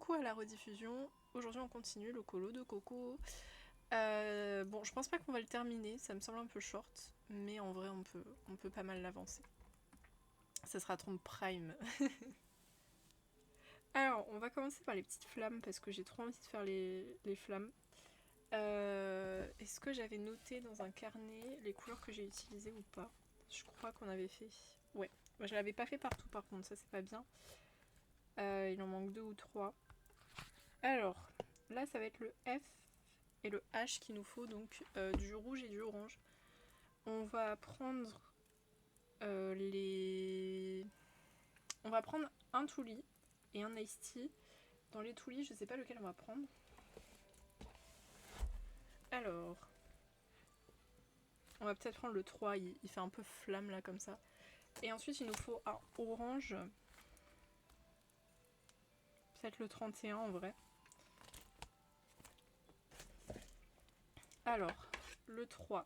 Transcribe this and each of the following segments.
coucou à la rediffusion. Aujourd'hui on continue le colo de Coco. Bon, je pense pas qu'on va le terminer, ça me semble un peu short, mais en vrai on peut pas mal l'avancer. Ça sera ton prime. Alors, on va commencer par les petites flammes parce que j'ai trop envie de faire les flammes. Est-ce que j'avais noté dans un carnet les couleurs que j'ai utilisées ou pas? Je crois qu'on avait fait. Ouais, moi, je l'avais pas fait partout par contre, ça c'est pas bien. Il en manque 2 ou 3. Alors, là ça va être le F et le H qu'il nous faut, donc du rouge et du orange. On va prendre On va prendre un Touli et un Iced Tea. Dans les Toulis, je sais pas lequel on va prendre. Alors, on va peut-être prendre le 3, il fait un peu flamme là comme ça. Et ensuite il nous faut un orange. Peut-être le 31 en vrai. Alors, le 3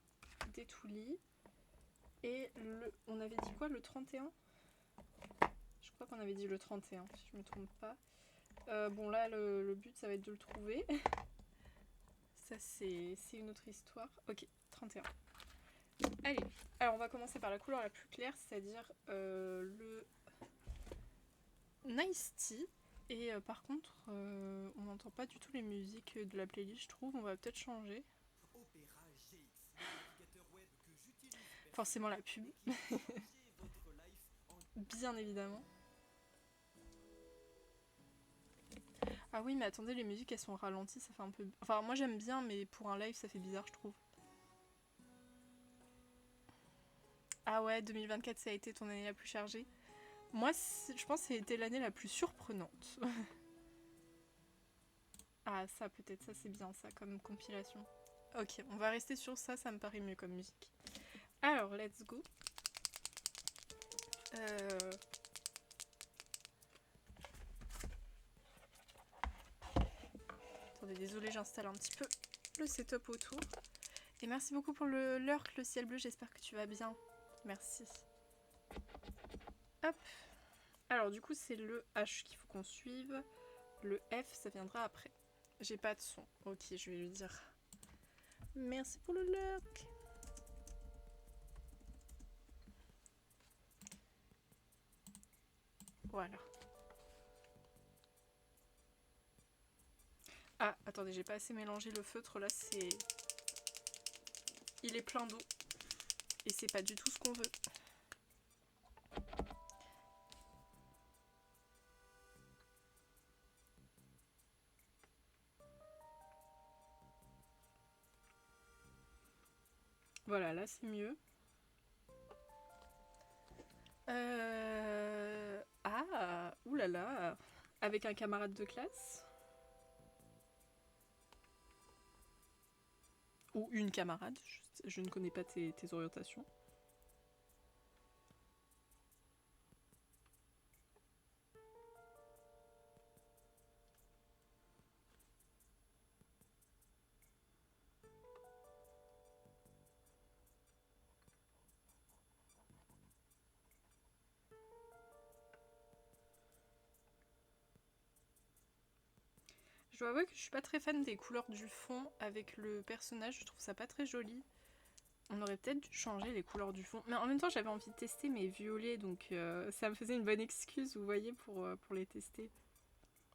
des Toulis. Et on avait dit quoi, le 31? Je crois qu'on avait dit le 31, si je me trompe pas. Bon là, le but ça va être de le trouver. Ça c'est une autre histoire. Ok, 31. Allez, alors on va commencer par la couleur la plus claire, c'est-à-dire le Nice Tea. Et par contre, on n'entend pas du tout les musiques de la playlist, je trouve. On va peut-être changer. Forcément la pub. Bien évidemment. Ah oui, mais attendez, les musiques elles sont ralenties, ça fait un peu... Enfin, moi j'aime bien, mais pour un live ça fait bizarre, je trouve. Ah ouais, 2024 ça a été ton année la plus chargée. Moi, je pense que c'était l'année la plus surprenante. Ah, ça peut-être, ça c'est bien ça comme compilation. Ok, on va rester sur ça, ça me paraît mieux comme musique. Alors, let's go. Attendez, désolé, j'installe un petit peu le setup autour. Et merci beaucoup pour le lurk, le ciel bleu, j'espère que tu vas bien. Merci. Hop. Alors du coup, c'est le H qu'il faut qu'on suive. Le F, ça viendra après. J'ai pas de son. Ok, je vais lui dire. Merci pour le lurk. Voilà. Ah, attendez, j'ai pas assez mélangé le feutre, là c'est... Il est plein d'eau. Et c'est pas du tout ce qu'on veut. Voilà, là c'est mieux. Ah, oulala. Avec un camarade de classe. Ou une camarade, je ne connais pas tes orientations. Je dois avouer que je suis pas très fan des couleurs du fond avec le personnage, je trouve ça pas très joli. On aurait peut-être dû changer les couleurs du fond. Mais en même temps, j'avais envie de tester mes violets, donc ça me faisait une bonne excuse, vous voyez, pour les tester.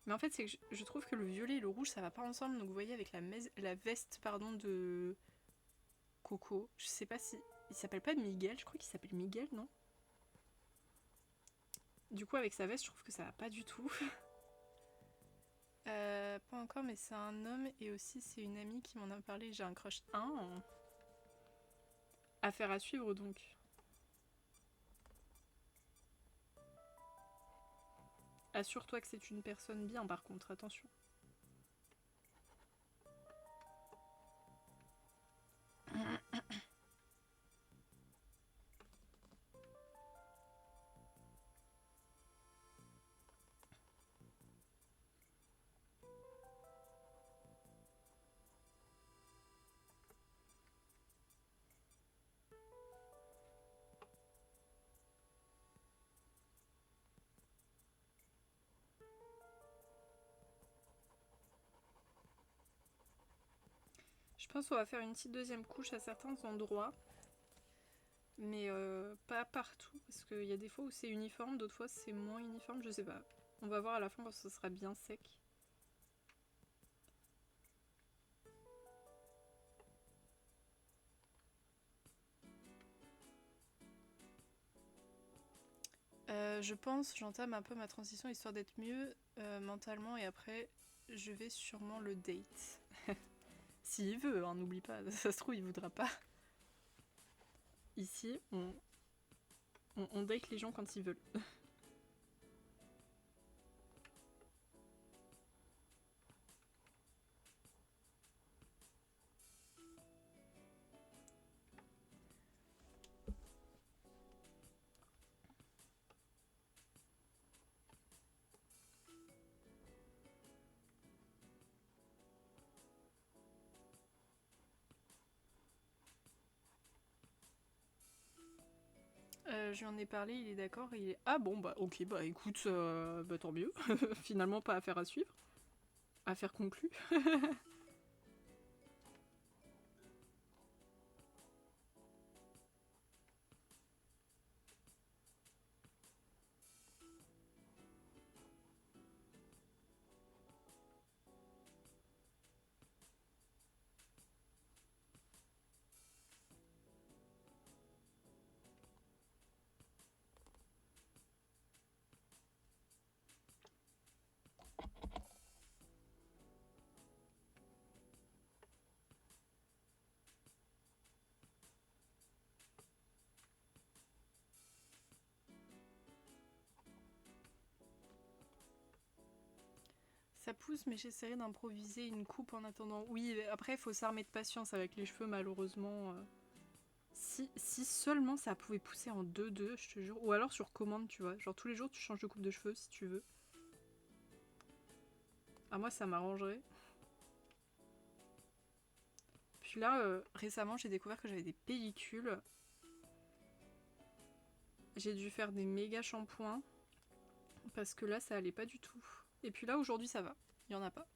Mais en fait, c'est que je trouve que le violet et le rouge, ça va pas ensemble. Donc vous voyez, avec la veste pardon, de Coco, je sais pas si... Il s'appelle pas Miguel, je crois qu'il s'appelle Miguel, non? Du coup, avec sa veste, je trouve que ça va pas du tout. Pas encore, mais c'est un homme et aussi c'est une amie qui m'en a parlé. J'ai un crush 1. Affaire à suivre donc. Assure-toi que c'est une personne bien par contre, attention. Je pense qu'on va faire une petite deuxième couche à certains endroits. Mais pas partout, parce qu'il y a des fois où c'est uniforme, d'autres fois c'est moins uniforme, je sais pas. On va voir à la fin quand ce sera bien sec. Je pense, j'entame un peu ma transition histoire d'être mieux mentalement et après je vais sûrement le date. S'il veut, hein, n'oublie pas, ça se trouve il voudra pas. Ici, on date les gens quand ils veulent. Je lui en ai parlé, il est d'accord, il est... Ah bon, bah ok, bah écoute, bah tant mieux. Finalement pas affaire à suivre. Affaire conclue. Ça pousse, mais j'essaierai d'improviser une coupe en attendant. Oui, après, il faut s'armer de patience avec les cheveux, malheureusement. Si seulement ça pouvait pousser en 2-2, je te jure. Ou alors sur commande, tu vois. Genre tous les jours, tu changes de coupe de cheveux si tu veux. Ah, moi, ça m'arrangerait. Puis là, récemment, j'ai découvert que j'avais des pellicules. J'ai dû faire des méga shampoings. Parce que là, ça allait pas du tout. Et puis là, aujourd'hui, ça va. Il y en a pas.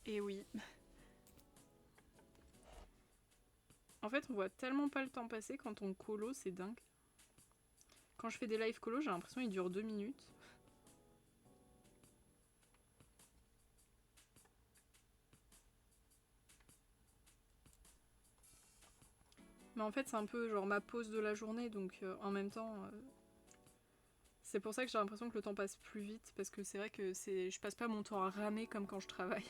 Et oui. En fait, on voit tellement pas le temps passer quand on colo, c'est dingue. Quand je fais des live colo, j'ai l'impression qu'ils durent 2 minutes. Mais en fait, c'est un peu genre ma pause de la journée, donc en même temps, c'est pour ça que j'ai l'impression que le temps passe plus vite, parce que c'est vrai que je passe pas mon temps à ramer comme quand je travaille.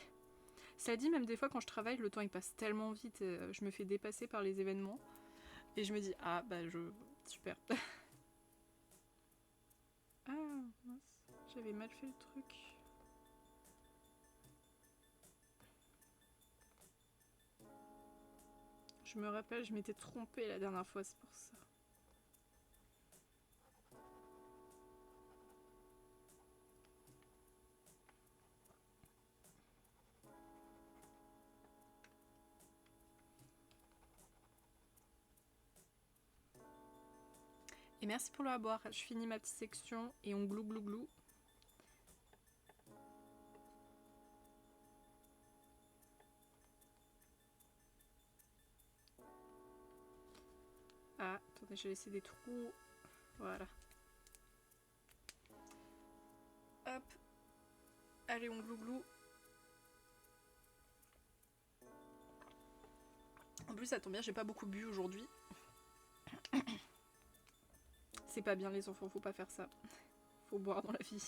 Cela dit, même des fois quand je travaille, le temps il passe tellement vite, je me fais dépasser par les événements, et je me dis, ah bah super. Ah mince, j'avais mal fait le truc. Je me rappelle, je m'étais trompée la dernière fois, c'est pour ça. Et merci pour le à boire. Je finis ma petite section et on glou glou glou. Ah, attendez, j'ai laissé des trous. Voilà. Hop. Allez, on glou glou. En plus, ça tombe bien, j'ai pas beaucoup bu aujourd'hui. C'est pas bien, les enfants, faut pas faire ça. Faut boire dans la vie.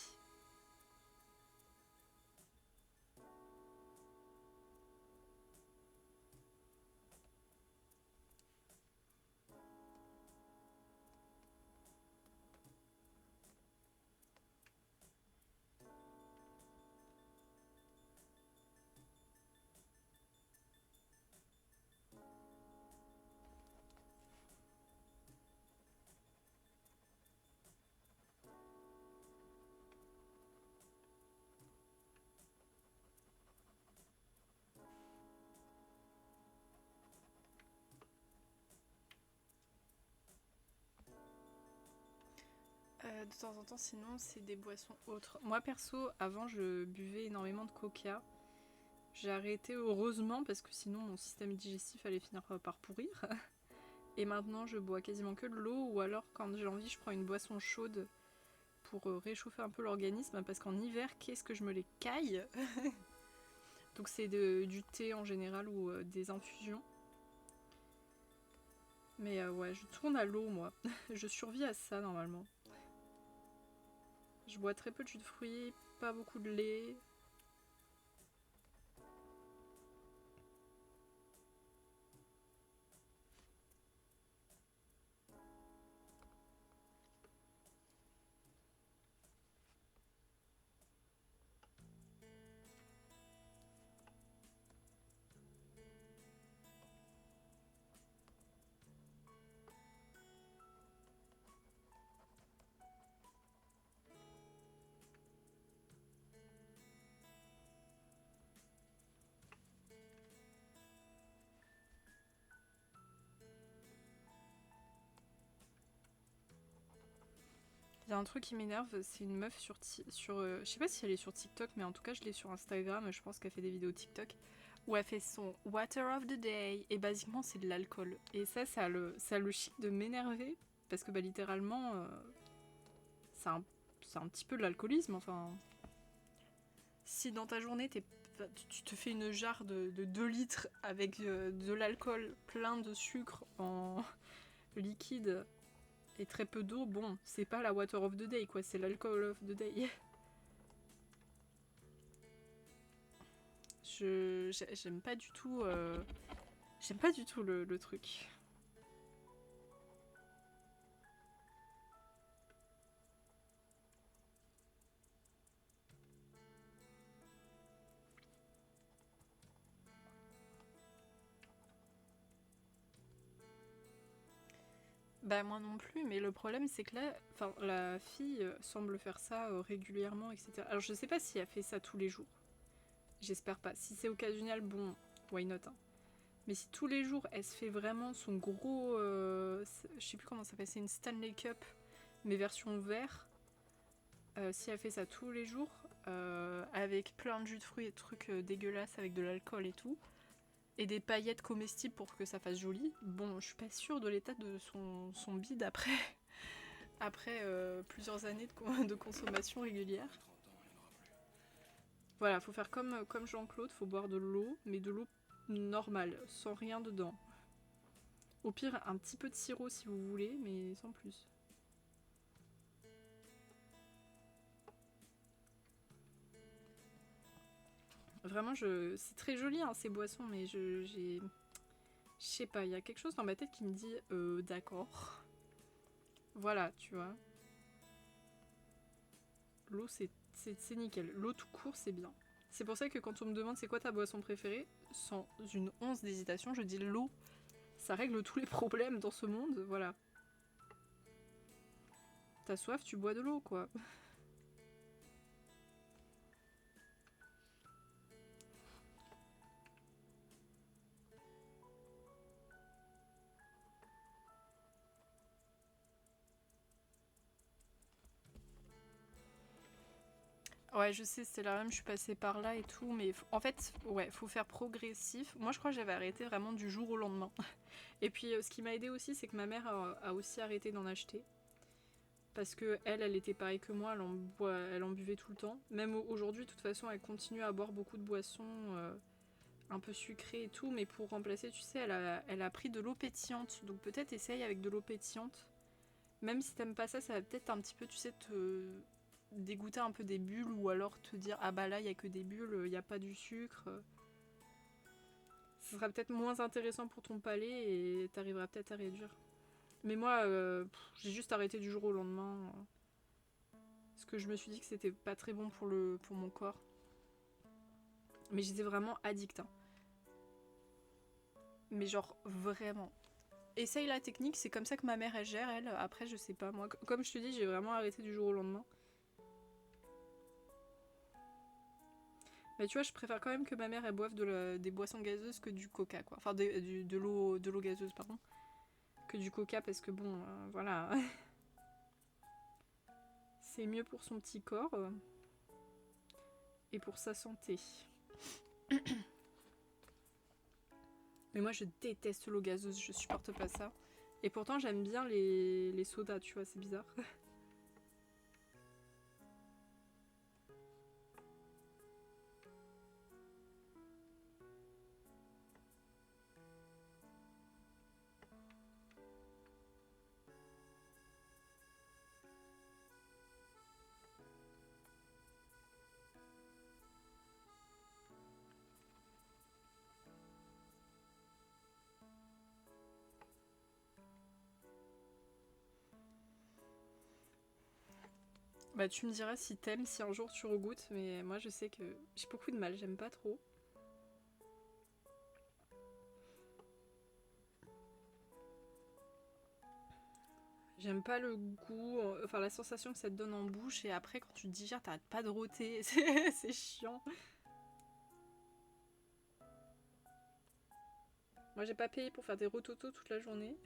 De temps en temps, sinon, c'est des boissons autres. Moi, perso, avant, je buvais énormément de coca. J'ai arrêté heureusement parce que sinon, mon système digestif allait finir par pourrir. Et maintenant, je bois quasiment que de l'eau ou alors, quand j'ai envie, je prends une boisson chaude pour réchauffer un peu l'organisme parce qu'en hiver, qu'est-ce que je me les caille. Donc c'est du thé en général ou des infusions. Mais ouais, je tourne à l'eau moi. Je survis à ça normalement. Je bois très peu de jus de fruits, pas beaucoup de lait. Il y a un truc qui m'énerve, c'est une meuf je sais pas si elle est sur TikTok, mais en tout cas je l'ai sur Instagram, je pense qu'elle fait des vidéos TikTok, où elle fait son Water of the Day, et basiquement c'est de l'alcool. Et ça a le chic de m'énerver, parce que bah littéralement, c'est un petit peu de l'alcoolisme, enfin... Si dans ta journée, tu te fais une jarre de 2 litres avec de l'alcool plein de sucre en liquide, et très peu d'eau, bon, c'est pas la water of the day, quoi, c'est l'alcool of the day. J'aime pas du tout... J'aime pas du tout le truc. Bah moi non plus, mais le problème c'est que là, enfin la fille semble faire ça régulièrement, etc. Alors je sais pas si elle fait ça tous les jours. J'espère pas. Si c'est occasionnel, bon, why not, hein. Mais si tous les jours elle se fait vraiment son gros... je sais plus comment ça s'appelle, c'est une Stanley Cup, mais version vert. Si elle fait ça tous les jours, avec plein de jus de fruits et de trucs dégueulasses avec de l'alcool et tout, et des paillettes comestibles pour que ça fasse joli, bon, je suis pas sûre de l'état de son bide après plusieurs années de consommation régulière. Voilà, faut faire comme Jean-Claude, faut boire de l'eau, mais de l'eau normale, sans rien dedans. Au pire, un petit peu de sirop si vous voulez, mais sans plus. Vraiment, c'est très joli hein, ces boissons, mais je sais pas, il y a quelque chose dans ma tête qui me dit d'accord. Voilà, tu vois. L'eau, c'est nickel. L'eau tout court, c'est bien. C'est pour ça que quand on me demande c'est quoi ta boisson préférée, sans une once d'hésitation, je dis l'eau. Ça règle tous les problèmes dans ce monde, voilà. T'as soif, tu bois de l'eau, quoi. Ouais, je sais, c'est la même, je suis passée par là et tout, mais en fait, ouais, faut faire progressif. Moi, je crois que j'avais arrêté vraiment du jour au lendemain. Et puis, ce qui m'a aidé aussi, c'est que ma mère a aussi arrêté d'en acheter. Parce que elle était pareille que moi, elle en buvait tout le temps. Même aujourd'hui, de toute façon, elle continue à boire beaucoup de boissons un peu sucrées et tout, mais pour remplacer, tu sais, elle a pris de l'eau pétillante. Donc peut-être essaye avec de l'eau pétillante. Même si t'aimes pas ça, ça va peut-être un petit peu, tu sais, te dégoûter un peu des bulles ou alors te dire ah bah là il y a que des bulles, il y a pas du sucre. Ce sera peut-être moins intéressant pour ton palais et t'arriveras peut-être à réduire. Mais moi, j'ai juste arrêté du jour au lendemain. Parce que je me suis dit que c'était pas très bon pour mon corps. Mais j'étais vraiment addict. Hein. Mais genre vraiment. Essaye la technique, c'est comme ça que ma mère elle gère, elle. Après, je sais pas. Moi, comme je te dis, j'ai vraiment arrêté du jour au lendemain. Mais tu vois, je préfère quand même que ma mère elle boive des boissons gazeuses que du coca, quoi. Enfin, de l'eau gazeuse, pardon. Que du coca, parce que bon, voilà. C'est mieux pour son petit corps et pour sa santé. Mais moi je déteste l'eau gazeuse, je supporte pas ça. Et pourtant j'aime bien les sodas, tu vois, c'est bizarre. Bah tu me diras si t'aimes, si un jour tu regoutes, mais moi je sais que j'ai beaucoup de mal, j'aime pas trop. J'aime pas le goût, enfin la sensation que ça te donne en bouche et après quand tu te digères t'arrêtes pas de rôter, c'est chiant. Moi j'ai pas payé pour faire des rototos toute la journée.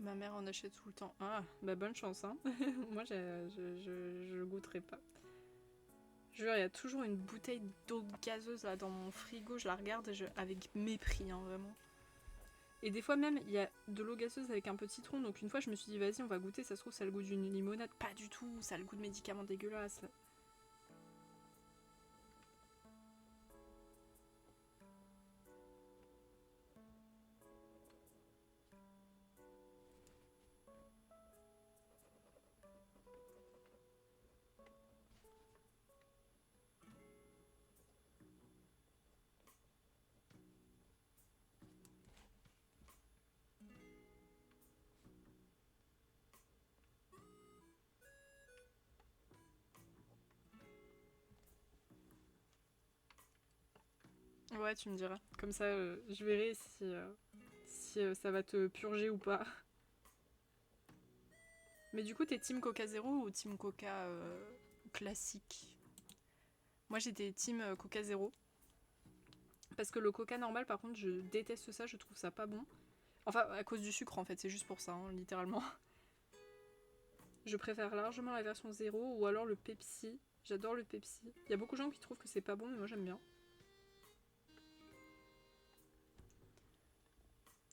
Ma mère en achète tout le temps. Ah, bah bonne chance hein. Moi je goûterai pas. Je jure, il y a toujours une bouteille d'eau gazeuse là dans mon frigo, je la regarde avec mépris hein, vraiment. Et des fois même, il y a de l'eau gazeuse avec un peu de citron, donc une fois je me suis dit vas-y on va goûter, ça se trouve ça a le goût d'une limonade. Pas du tout, ça a le goût de médicaments dégueulasses. Ouais, tu me diras. Comme ça, je verrai si ça va te purger ou pas. Mais du coup, t'es team Coca Zéro ou team Coca classique? Moi, j'étais team Coca Zéro. Parce que le Coca normal, par contre, je déteste ça, je trouve ça pas bon. Enfin, à cause du sucre, en fait, c'est juste pour ça, hein, littéralement. Je préfère largement la version zéro ou alors le Pepsi. J'adore le Pepsi. Il y a beaucoup de gens qui trouvent que c'est pas bon, mais moi j'aime bien.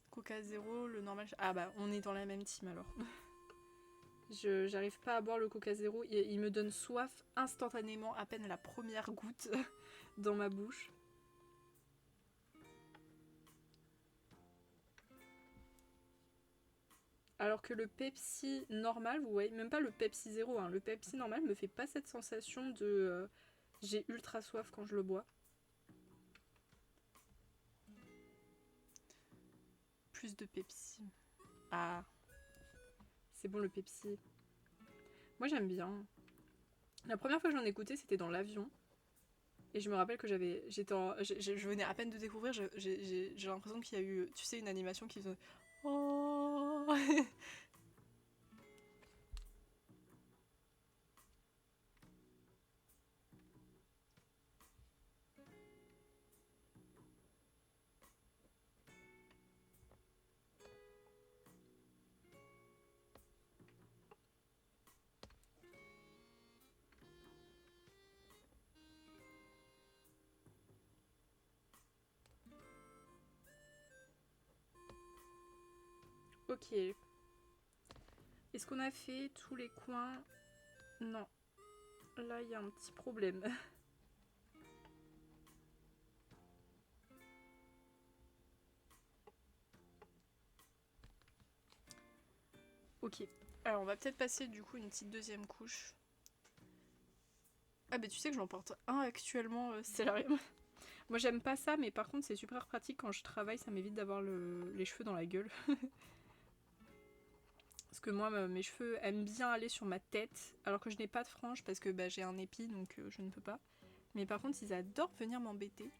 Coca Zéro, le normal. Ah bah, on est dans la même team alors. J'arrive pas à boire le Coca Zéro. Il me donne soif instantanément, à peine la première goutte dans ma bouche. Alors que le Pepsi normal, vous voyez, même pas le Pepsi Zéro, hein, le Pepsi normal me fait pas cette sensation de j'ai ultra soif quand je le bois. Plus de Pepsi. Ah, c'est bon le Pepsi. Moi j'aime bien. La première fois que j'en ai goûté, c'était dans l'avion. Et je me rappelle que je venais à peine de découvrir, j'ai l'impression qu'il y a eu, tu sais, une animation qui faisait... Oh. Ok. Est-ce qu'on a fait tous les coins? Non. Là, il y a un petit problème. Ok. Alors, on va peut-être passer du coup une petite deuxième couche. Ah bah tu sais que j'en porte un actuellement, Stellarium. Moi j'aime pas ça, mais par contre c'est super pratique quand je travaille, ça m'évite d'avoir les cheveux dans la gueule. Parce que moi mes cheveux aiment bien aller sur ma tête, alors que je n'ai pas de franges parce que bah, j'ai un épi donc je ne peux pas. Mais par contre ils adorent venir m'embêter.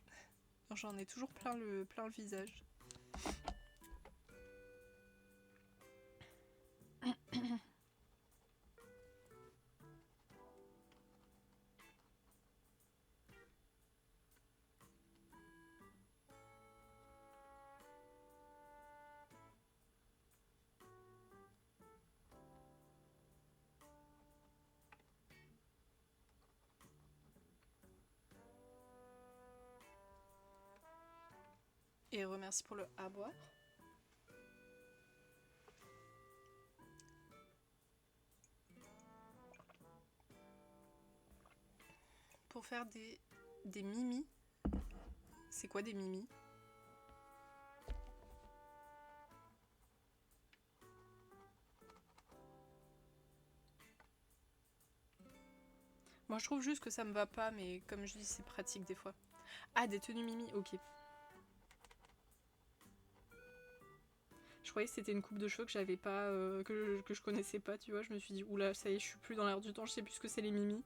J'en ai toujours plein le visage. Et remercie pour le à boire. Pour faire des mimis. C'est quoi des mimis? Moi je trouve juste que ça me va pas, mais comme je dis, c'est pratique des fois. Ah, des tenues mimi, ok. Je croyais que c'était une coupe de cheveux que j'avais pas, que je connaissais pas, tu vois. Je me suis dit, oula, ça y est, je suis plus dans l'air du temps, je sais plus ce que c'est les mimi.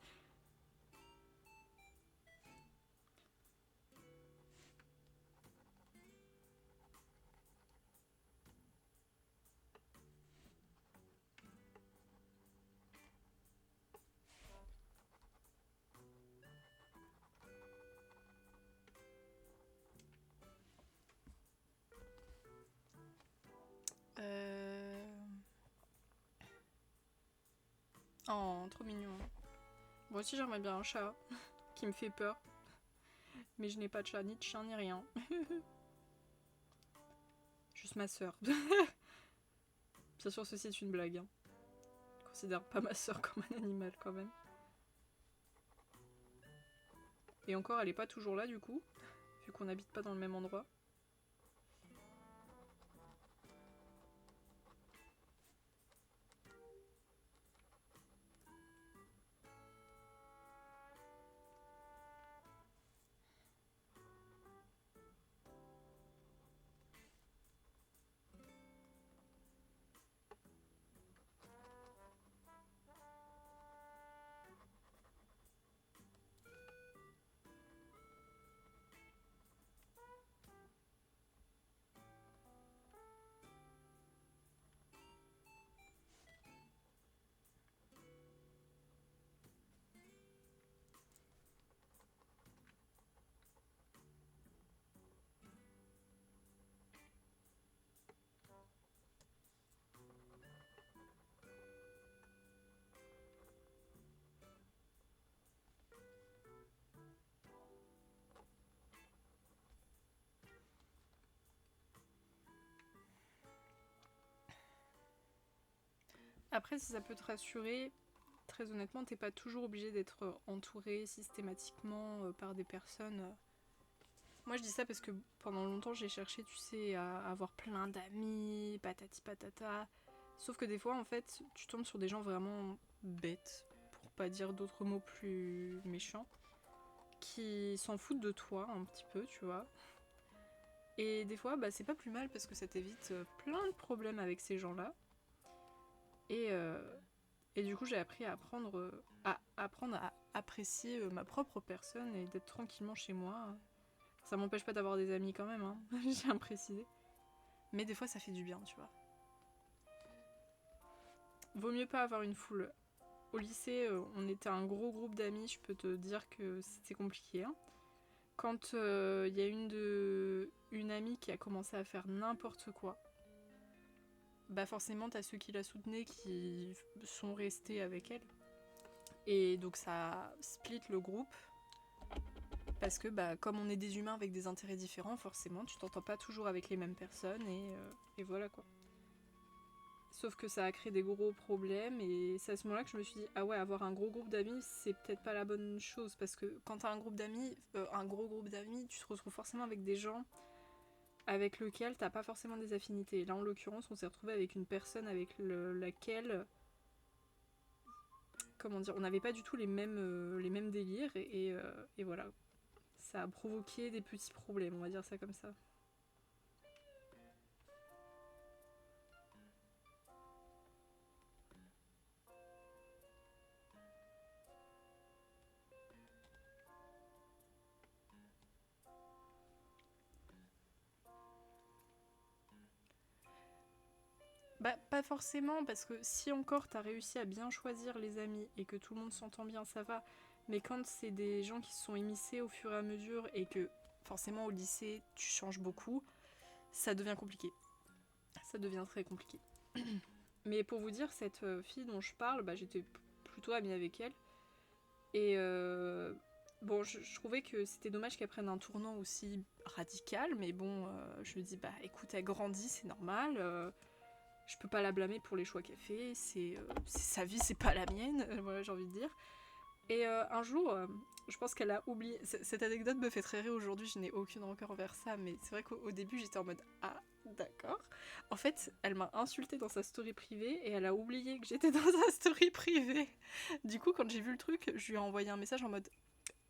Oh, trop mignon. Moi aussi j'aimerais bien un chat qui me fait peur. Mais je n'ai pas de chat, ni de chien, ni rien. Juste ma soeur. Bien sûr, ceci est une blague. Hein. Je considère pas ma soeur comme un animal quand même. Et encore, elle est pas toujours là du coup, vu qu'on n'habite pas dans le même endroit. Après, si ça peut te rassurer, très honnêtement, t'es pas toujours obligé d'être entouré systématiquement par des personnes. Moi, je dis ça parce que pendant longtemps, j'ai cherché, tu sais, à avoir plein d'amis, patati patata. Sauf que des fois, en fait, tu tombes sur des gens vraiment bêtes, pour pas dire d'autres mots plus méchants, qui s'en foutent de toi un petit peu, tu vois. Et des fois, bah, c'est pas plus mal parce que ça t'évite plein de problèmes avec ces gens-là. Et, euh, et du coup, j'ai appris à apprendre à apprécier ma propre personne et d'être tranquillement chez moi. Ça m'empêche pas d'avoir des amis quand même, hein. J'ai à préciser. Mais des fois, ça fait du bien, tu vois. Vaut mieux pas avoir une foule. Au lycée, on était un gros groupe d'amis, je peux te dire que c'était compliqué. Hein. Quand il y a une amie qui a commencé à faire n'importe quoi, bah forcément, t'as ceux qui la soutenaient qui sont restés avec elle. Et donc ça split le groupe. Parce que bah, comme on est des humains avec des intérêts différents, forcément, tu t'entends pas toujours avec les mêmes personnes et voilà quoi. Sauf que ça a créé des gros problèmes et c'est à ce moment-là que je me suis dit ah ouais, avoir un gros groupe d'amis, c'est peut-être pas la bonne chose parce que quand t'as un groupe d'amis, un gros groupe d'amis, tu te retrouves forcément avec des gens avec lesquels t'as pas forcément des affinités. Là en l'occurrence, on s'est retrouvé avec une personne avec laquelle, comment dire, on n'avait pas du tout les mêmes délires et voilà. Ça a provoqué des petits problèmes, on va dire ça comme ça. Bah, pas forcément, parce que si encore t'as réussi à bien choisir les amis et que tout le monde s'entend bien, ça va. Mais quand c'est des gens qui se sont émissés au fur et à mesure et que forcément au lycée tu changes beaucoup, ça devient compliqué. Ça devient très compliqué. Mais pour vous dire, cette fille dont je parle, bah, j'étais plutôt amie avec elle. Et Bon, je trouvais que c'était dommage qu'elle prenne un tournant aussi radical, mais bon, je me dis, bah écoute, elle grandit, c'est normal. Je peux pas la blâmer pour les choix qu'elle fait, c'est sa vie, c'est pas la mienne, voilà, j'ai envie de dire. Et un jour, je pense qu'elle a oublié. Cette anecdote me fait très rire aujourd'hui, je n'ai aucune rancœur envers ça, mais c'est vrai qu'au début j'étais en mode ah, d'accord. En fait, elle m'a insultée dans sa story privée et elle a oublié que j'étais dans sa story privée. Du coup, quand j'ai vu le truc, je lui ai envoyé un message en mode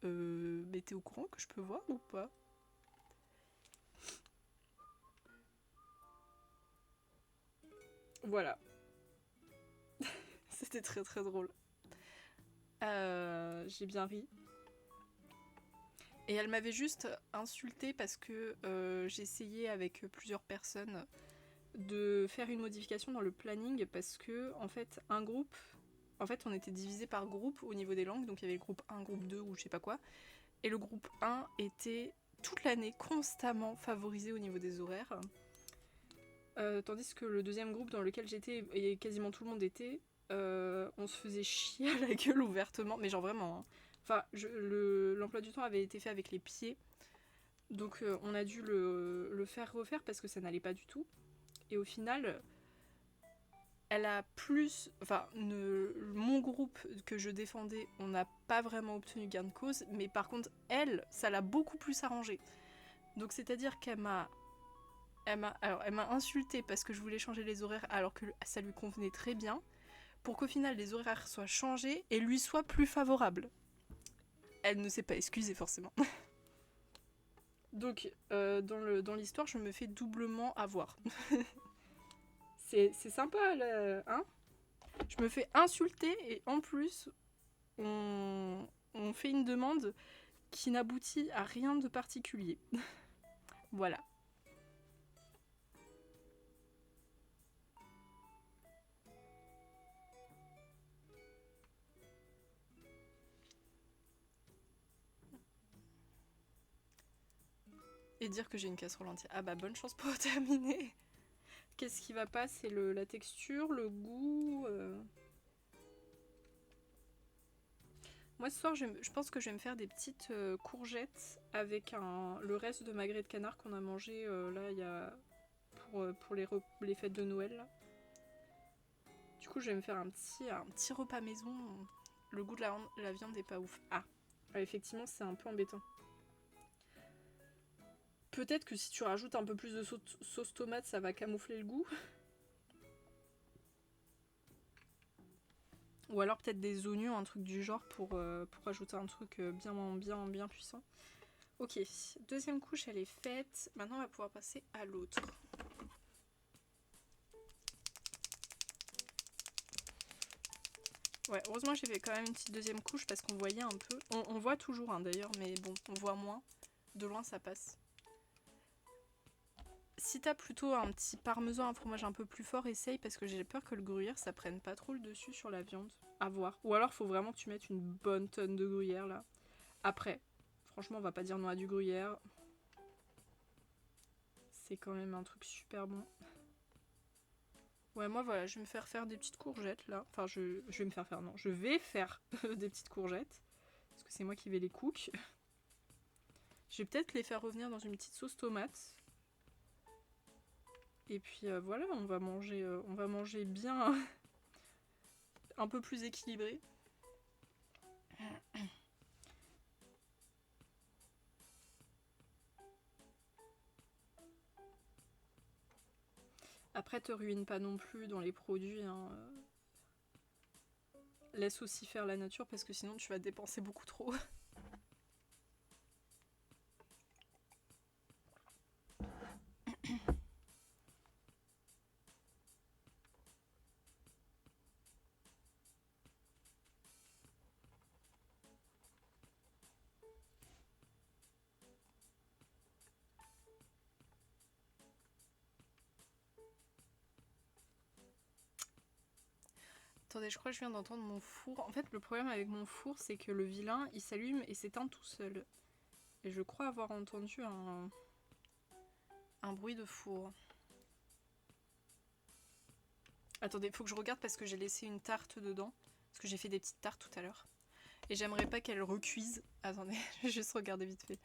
mais t'es au courant que je peux voir ou pas? Voilà. C'était très très drôle. J'ai bien ri. Et elle m'avait juste insultée parce que j'essayais avec plusieurs personnes de faire une modification dans le planning parce que en fait un groupe, en fait on était divisé par groupe au niveau des langues, donc il y avait le groupe 1, groupe 2 ou je sais pas quoi, et le groupe 1 était toute l'année constamment favorisé au niveau des horaires, tandis que le deuxième groupe dans lequel j'étais et quasiment tout le monde était, on se faisait chier à la gueule ouvertement, mais genre vraiment, hein. Enfin, l'emploi du temps avait été fait avec les pieds, donc on a dû le faire refaire parce que ça n'allait pas du tout. Et au final, elle a plus... Enfin, mon groupe que je défendais, on n'a pas vraiment obtenu gain de cause, mais par contre, elle, ça l'a beaucoup plus arrangé. Donc c'est-à-dire qu'elle m'a... elle m'a insultée parce que je voulais changer les horaires alors que ça lui convenait très bien, pour qu'au final les horaires soient changés et lui soient plus favorables. Elle ne s'est pas excusée forcément. Donc dans l'histoire, je me fais doublement avoir. C'est sympa, là, hein? Je me fais insulter et en plus, on fait une demande qui n'aboutit à rien de particulier. Voilà. Et dire que j'ai une casserole entière. Ah bah bonne chance pour terminer. Qu'est-ce qui va pas? C'est la texture, le goût. Moi ce soir, je pense que je vais me faire des petites courgettes avec le reste de magret de canard qu'on a mangé là il y a pour les fêtes de Noël. Là. Du coup, je vais me faire un petit repas maison. Le goût de la viande est pas ouf. Ah, effectivement, c'est un peu embêtant. Peut-être que si tu rajoutes un peu plus de sauce tomate, ça va camoufler le goût. Ou alors peut-être des oignons, un truc du genre pour ajouter un truc bien puissant. Ok, deuxième couche elle est faite. Maintenant on va pouvoir passer à l'autre. Ouais, heureusement j'ai fait quand même une petite deuxième couche parce qu'on voyait un peu. On voit toujours hein, d'ailleurs, mais bon, on voit moins. De loin ça passe. Si t'as plutôt un petit parmesan, un fromage un peu plus fort, essaye parce que j'ai peur que le gruyère ça prenne pas trop le dessus sur la viande. À voir. Ou alors faut vraiment que tu mettes une bonne tonne de gruyère là. Après, franchement on va pas dire non à du gruyère. C'est quand même un truc super bon. Ouais, moi voilà, je vais me faire des petites courgettes là. Enfin, je vais me faire non. Je vais faire des petites courgettes. Parce que c'est moi qui vais les cook. Je vais peut-être les faire revenir dans une petite sauce tomate. Et puis voilà, on va manger bien un peu plus équilibré. Après, te ruine pas non plus dans les produits. Hein. Laisse aussi faire la nature parce que sinon tu vas dépenser beaucoup trop. Attendez, je crois que je viens d'entendre mon four. En fait, le problème avec mon four, c'est que le vilain, il s'allume et s'éteint tout seul. Et je crois avoir entendu un bruit de four. Attendez, faut que je regarde parce que j'ai laissé une tarte dedans. Parce que j'ai fait des petites tartes tout à l'heure. Et j'aimerais pas qu'elle recuise. Attendez, je vais juste regarder vite fait.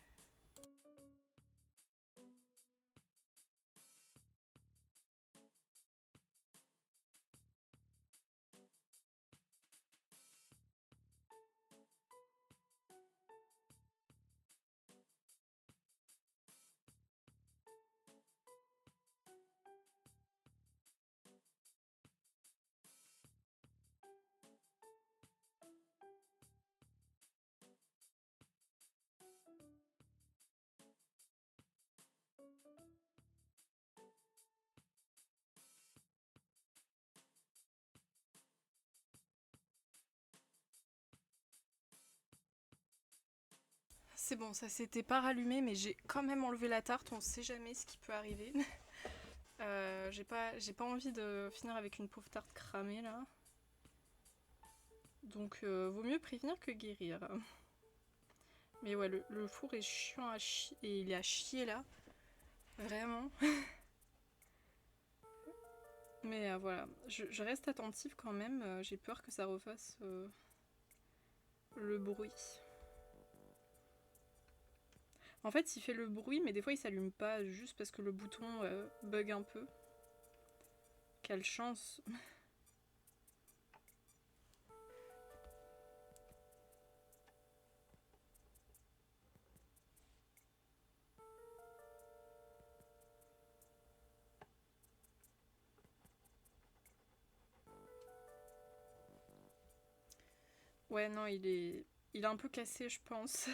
C'est bon, ça s'était pas rallumé, mais j'ai quand même enlevé la tarte, on sait jamais ce qui peut arriver. J'ai pas envie de finir avec une pauvre tarte cramée là. Donc vaut mieux prévenir que guérir. Mais ouais, le four est chiant à chier, et il est à chier là. Vraiment. Mais voilà, je reste attentive quand même, j'ai peur que ça refasse le bruit. En fait, il fait le bruit, mais des fois il s'allume pas, juste parce que le bouton bug un peu. Quelle chance. Ouais, non, il est un peu cassé, je pense.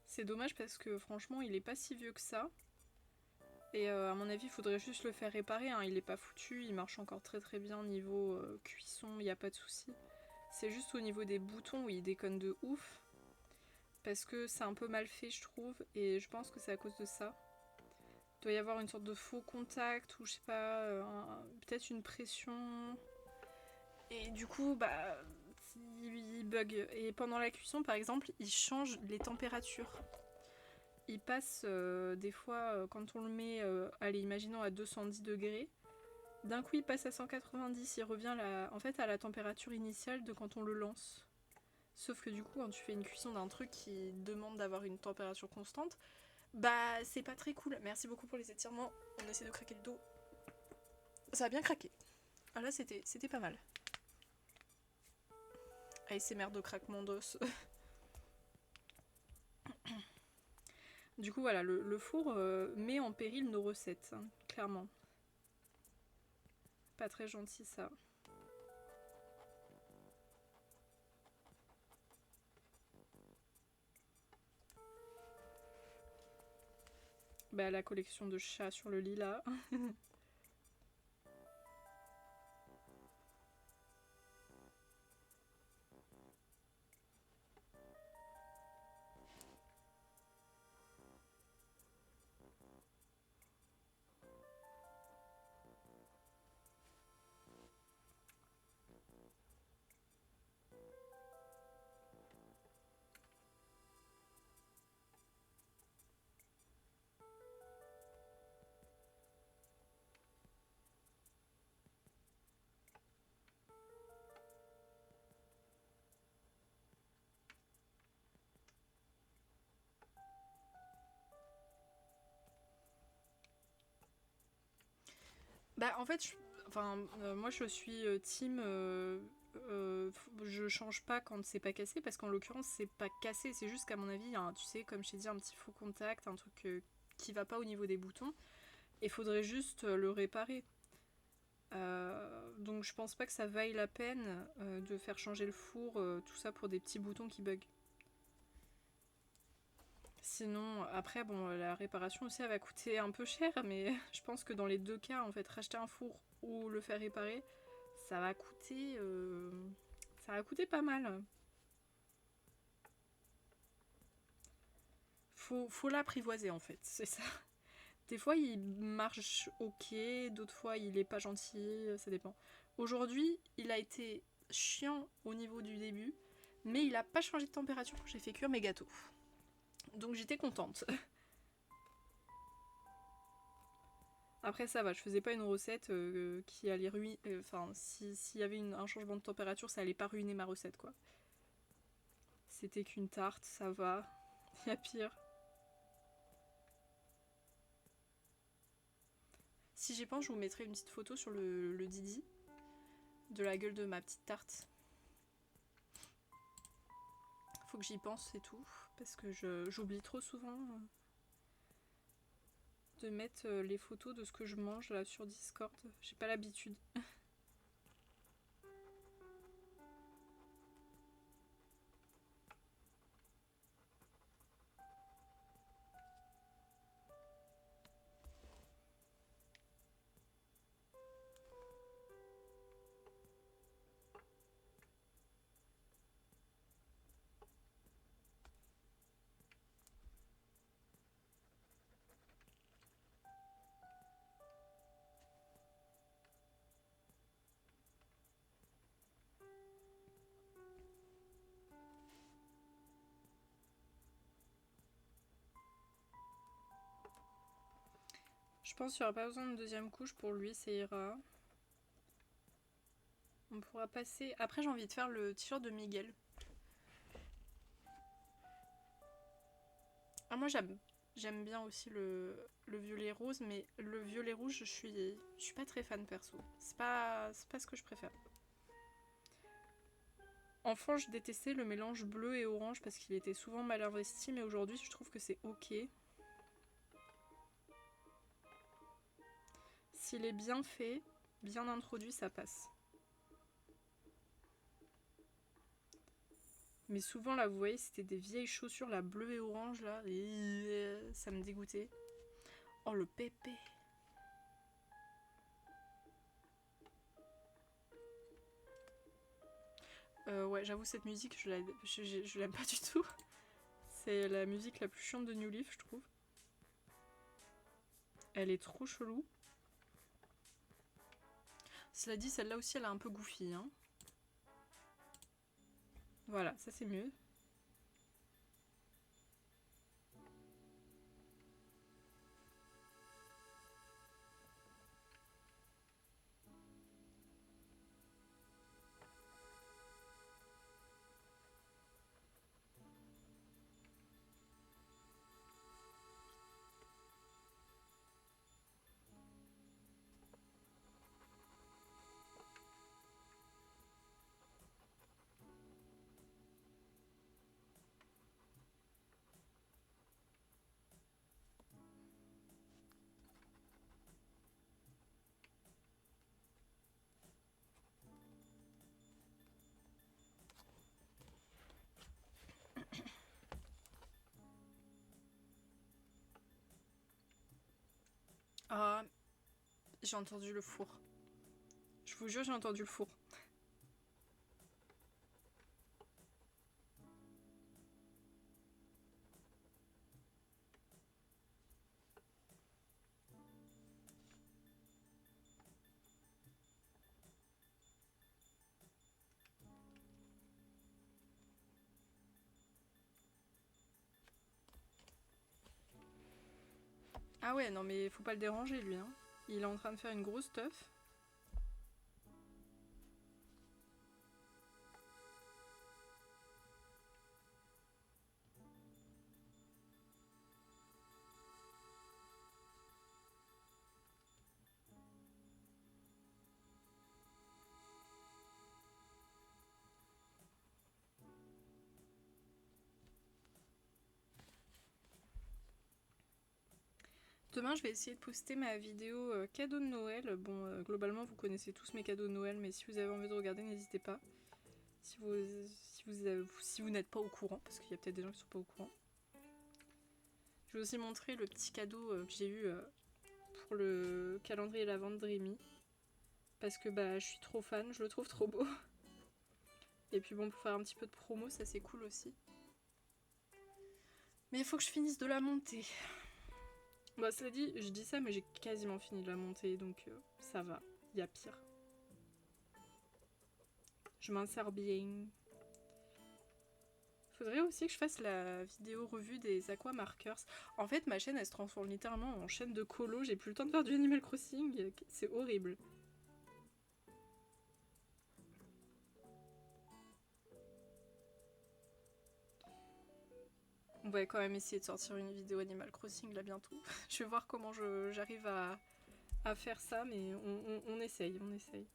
C'est dommage parce que franchement, il est pas si vieux que ça. Et à mon avis, il faudrait juste le faire réparer, hein. Il est pas foutu, il marche encore très très bien niveau cuisson, il n'y a pas de souci. C'est juste au niveau des boutons où il déconne de ouf. Parce que c'est un peu mal fait, je trouve, et je pense que c'est à cause de ça. Il doit y avoir une sorte de faux contact, ou je sais pas, peut-être une pression. Et du coup, bah, il bug. Et pendant la cuisson, par exemple, il change les températures. Il passe des fois, quand on le met, allez, imaginons à 210 degrés, d'un coup il passe à 190, il revient en fait à la température initiale de quand on le lance. Sauf que du coup, quand tu fais une cuisson d'un truc qui demande d'avoir une température constante, bah c'est pas très cool. Merci beaucoup pour les étirements, on essaie de craquer le dos. Ça a bien craqué. Ah là c'était pas mal. ASMR de craquement d'os. Du coup voilà, le four met en péril nos recettes, hein, clairement. Pas très gentil ça. Bah la collection de chats sur le lit là. Bah en fait, moi je suis team. Je change pas quand c'est pas cassé parce qu'en l'occurrence c'est pas cassé, c'est juste qu'à mon avis, tu sais, comme je t'ai dit, un petit faux contact, un truc qui va pas au niveau des boutons, et faudrait juste le réparer. Donc je pense pas que ça vaille la peine de faire changer le four, tout ça pour des petits boutons qui bug. Sinon, après, bon, la réparation aussi, elle va coûter un peu cher, mais je pense que dans les deux cas, en fait, racheter un four ou le faire réparer, ça va coûter, ça va coûter pas mal. Faut l'apprivoiser, en fait, c'est ça. Des fois, il marche ok, d'autres fois, il est pas gentil, ça dépend. Aujourd'hui, il a été chiant au niveau du début, mais il a pas changé de température quand j'ai fait cuire mes gâteaux. Donc j'étais contente. Après ça va, je faisais pas une recette qui allait ruiner... Enfin, s'il y avait un changement de température, ça allait pas ruiner ma recette, quoi. C'était qu'une tarte, ça va. Il y a pire. Si j'y pense, je vous mettrai une petite photo sur le Didi de la gueule de ma petite tarte. Faut que j'y pense, c'est tout. Parce que j'oublie trop souvent de mettre les photos de ce que je mange là sur Discord. J'ai pas l'habitude. Je pense qu'il n'y aura pas besoin de deuxième couche pour lui, ça ira. On pourra passer... Après j'ai envie de faire le t-shirt de Miguel. Ah, moi j'aime bien aussi le violet rose, mais le violet rouge je suis pas très fan perso. C'est pas ce que je préfère. Enfant je détestais le mélange bleu et orange parce qu'il était souvent mal investi, mais aujourd'hui je trouve que c'est ok. S'il est bien fait, bien introduit, ça passe. Mais souvent là vous voyez c'était des vieilles chaussures là bleu et orange là et ça me dégoûtait. Oh le pépé. Ouais j'avoue cette musique je l'aime pas du tout. C'est la musique la plus chiante de New Leaf je trouve. Elle est trop chelou. Cela dit celle-là aussi elle est un peu goofy hein. Voilà ça c'est mieux. Ah j'ai entendu le four. Je vous jure j'ai entendu le four. Ah ouais non mais faut pas le déranger lui hein. Il est en train de faire une grosse teuf. Demain, je vais essayer de poster ma vidéo cadeau de Noël. Bon, globalement, vous connaissez tous mes cadeaux de Noël, mais si vous avez envie de regarder, n'hésitez pas. Si vous n'êtes pas au courant, parce qu'il y a peut-être des gens qui sont pas au courant. Je vais aussi montrer le petit cadeau que j'ai eu pour le calendrier la vente Dreamy. Parce que bah, je suis trop fan, je le trouve trop beau. Et puis bon, pour faire un petit peu de promo, ça c'est cool aussi. Mais il faut que je finisse de la monter. Bah cela dit, je dis ça mais j'ai quasiment fini de la monter donc ça va, il y a pire. Je m'en sers bien. Faudrait aussi que je fasse la vidéo revue des aqua markers. En fait, ma chaîne, elle se transforme littéralement en chaîne de colo. J'ai plus le temps de faire du Animal Crossing. C'est horrible. On va quand même essayer de sortir une vidéo Animal Crossing là bientôt. Je vais voir comment j'arrive à faire ça, mais on essaye, on essaye.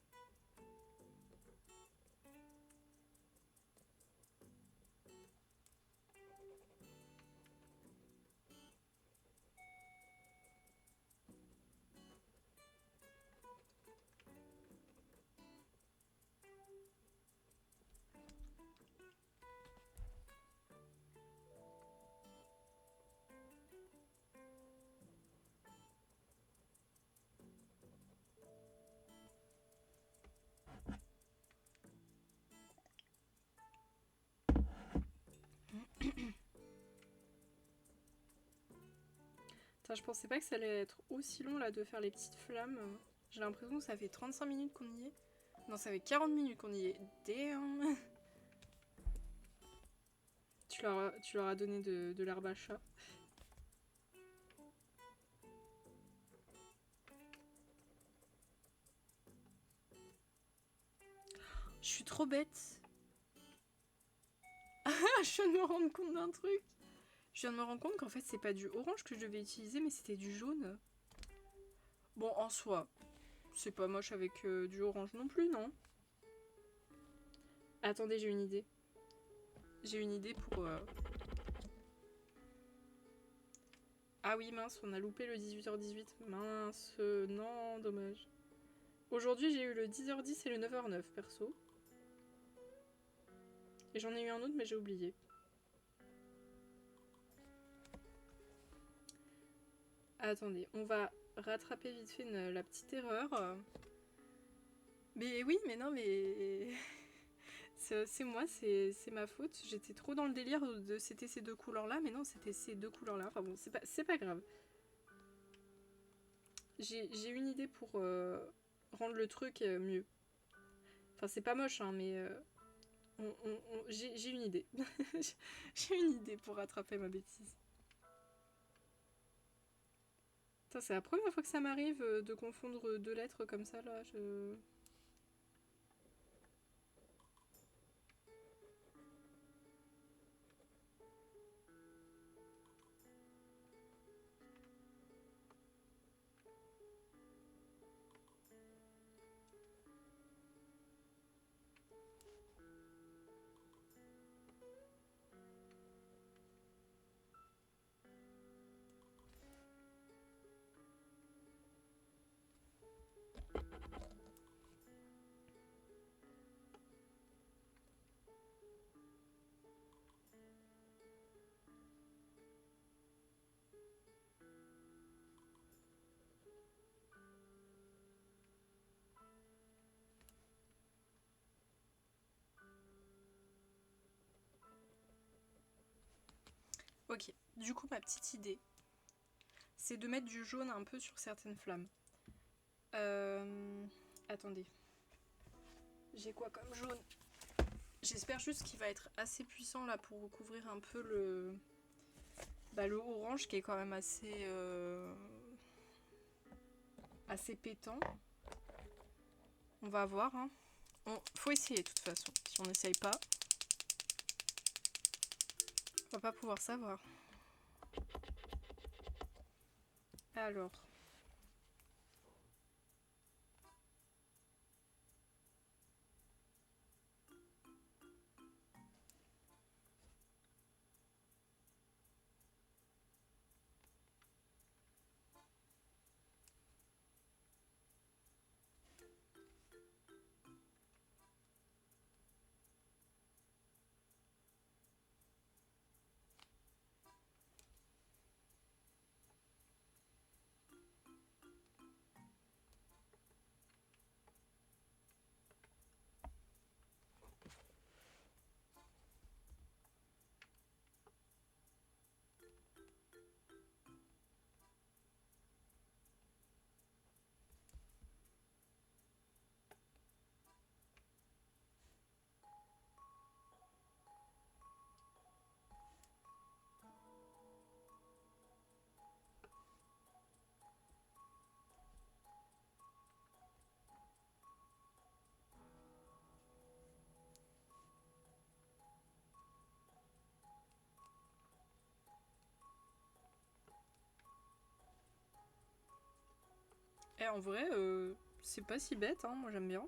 Putain, je pensais pas que ça allait être aussi long là de faire les petites flammes. J'ai l'impression que ça fait 35 minutes qu'on y est. Non, ça fait 40 minutes qu'on y est. Damn. Tu leur as donné de l'herbe à chat. Je suis trop bête. Je viens de me rendre compte d'un truc. Je viens de me rendre compte qu'en fait c'est pas du orange que je devais utiliser mais c'était du jaune. Bon, en soi, c'est pas moche avec du orange non plus, non? Attendez, j'ai une idée. J'ai une idée pour... Ah oui, mince, on a loupé le 18h18. Mince, non, dommage. Aujourd'hui, j'ai eu le 10h10 et le 9h09, perso. Et j'en ai eu un autre, mais j'ai oublié. Attendez, on va rattraper vite fait la petite erreur. Mais oui, mais non, mais... c'est moi, c'est ma faute. J'étais trop dans le délire de c'était ces deux couleurs-là, mais non, c'était ces deux couleurs-là. Enfin bon, c'est pas grave. J'ai une idée pour rendre le truc mieux. Enfin, c'est pas moche, hein, mais j'ai une idée. J'ai une idée pour rattraper ma bêtise. C'est la première fois que ça m'arrive de confondre deux lettres comme ça, là. Ok, du coup, ma petite idée, c'est de mettre du jaune un peu sur certaines flammes. Attendez. J'ai quoi comme jaune? J'espère juste qu'il va être assez puissant là pour recouvrir un peu le orange qui est quand même assez pétant. On va voir. Hein. Faut essayer de toute façon. Si on n'essaye pas, on va pas pouvoir savoir. Alors. Et en vrai, c'est pas si bête, hein, moi j'aime bien.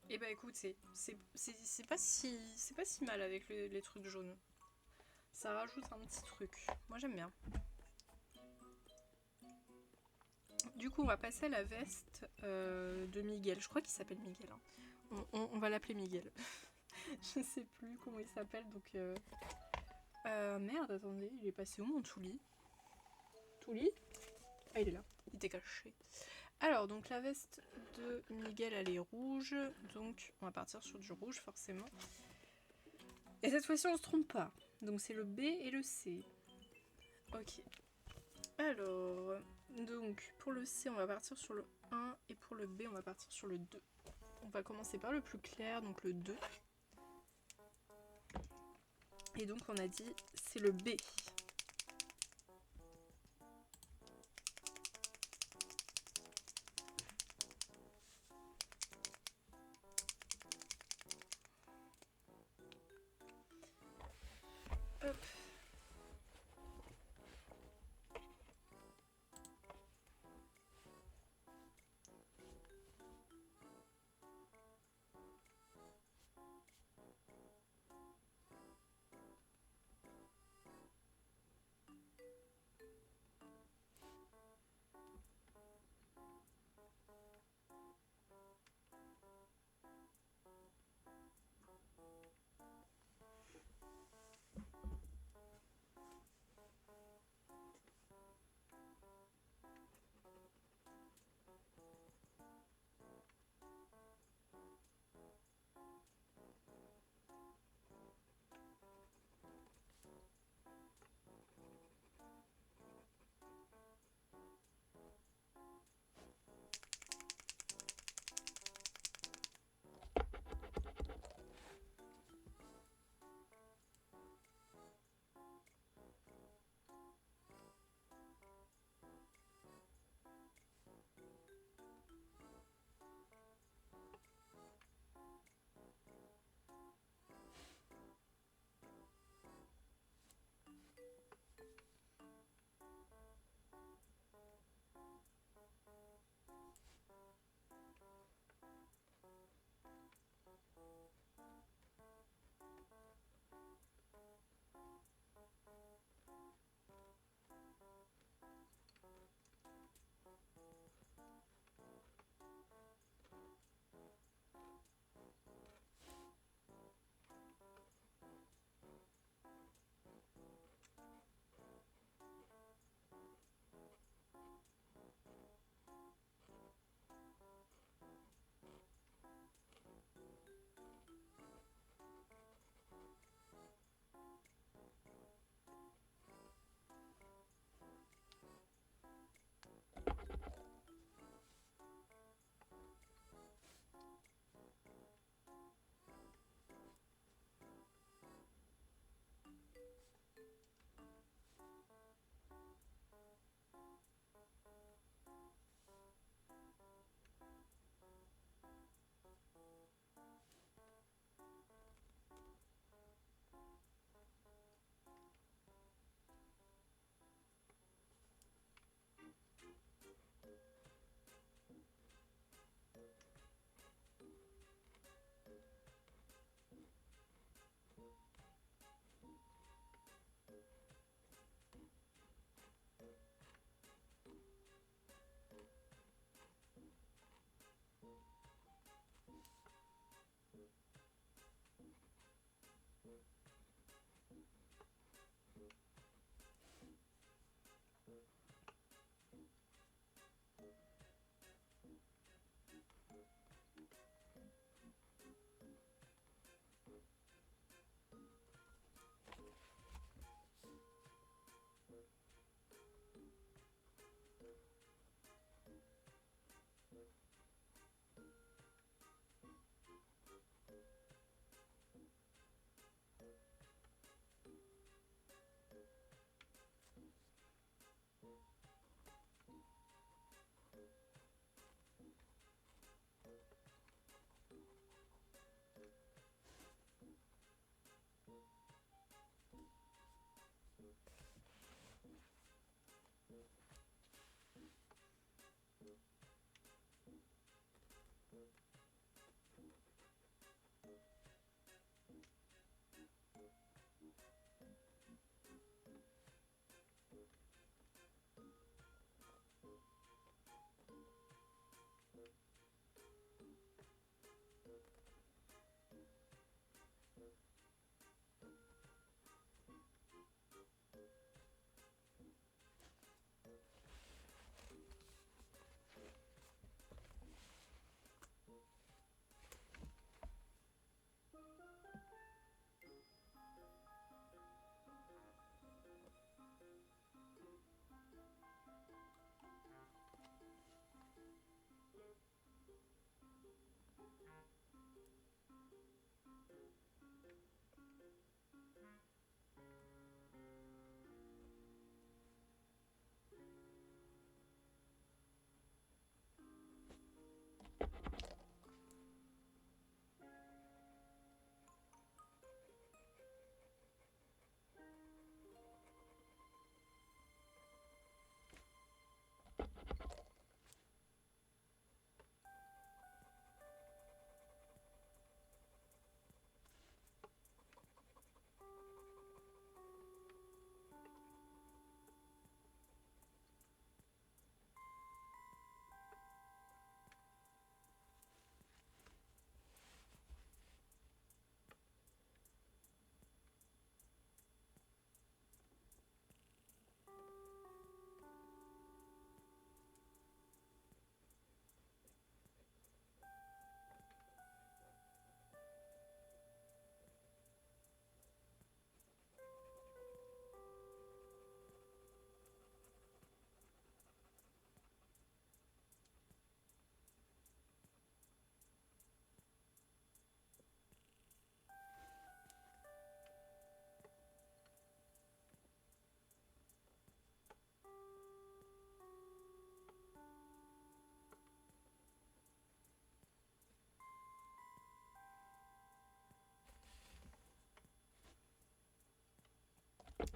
Et bah écoute, c'est pas si mal avec les trucs jaunes. Ça rajoute un petit truc. Moi j'aime bien. Du coup, on va passer à la veste de Miguel. Je crois qu'il s'appelle Miguel. Hein. On va l'appeler Miguel. Je sais plus comment il s'appelle, donc... merde, attendez, il est passé où mon Touli? Touli? Ah, il est là. Il était caché. Alors, donc la veste de Miguel, elle est rouge. Donc, on va partir sur du rouge, forcément. Et cette fois-ci, on se trompe pas. Donc, c'est le B et le C. Ok. Alors, donc, pour le C, on va partir sur le 1. Et pour le B, on va partir sur le 2. On va commencer par le plus clair, donc le 2. Et donc, on a dit, c'est le B. Hop.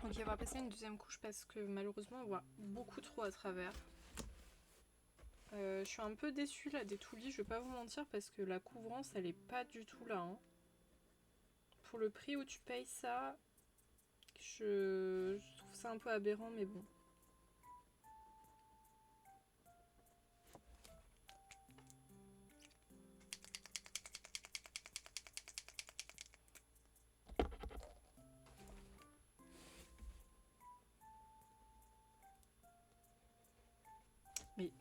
Ok, on va passer une deuxième couche parce que malheureusement on voit beaucoup trop à travers. Je suis un peu déçue là des Toulis, je vais pas vous mentir, parce que la couvrance elle est pas du tout là. Hein. Pour le prix où tu payes ça, je trouve ça un peu aberrant, mais bon. Mais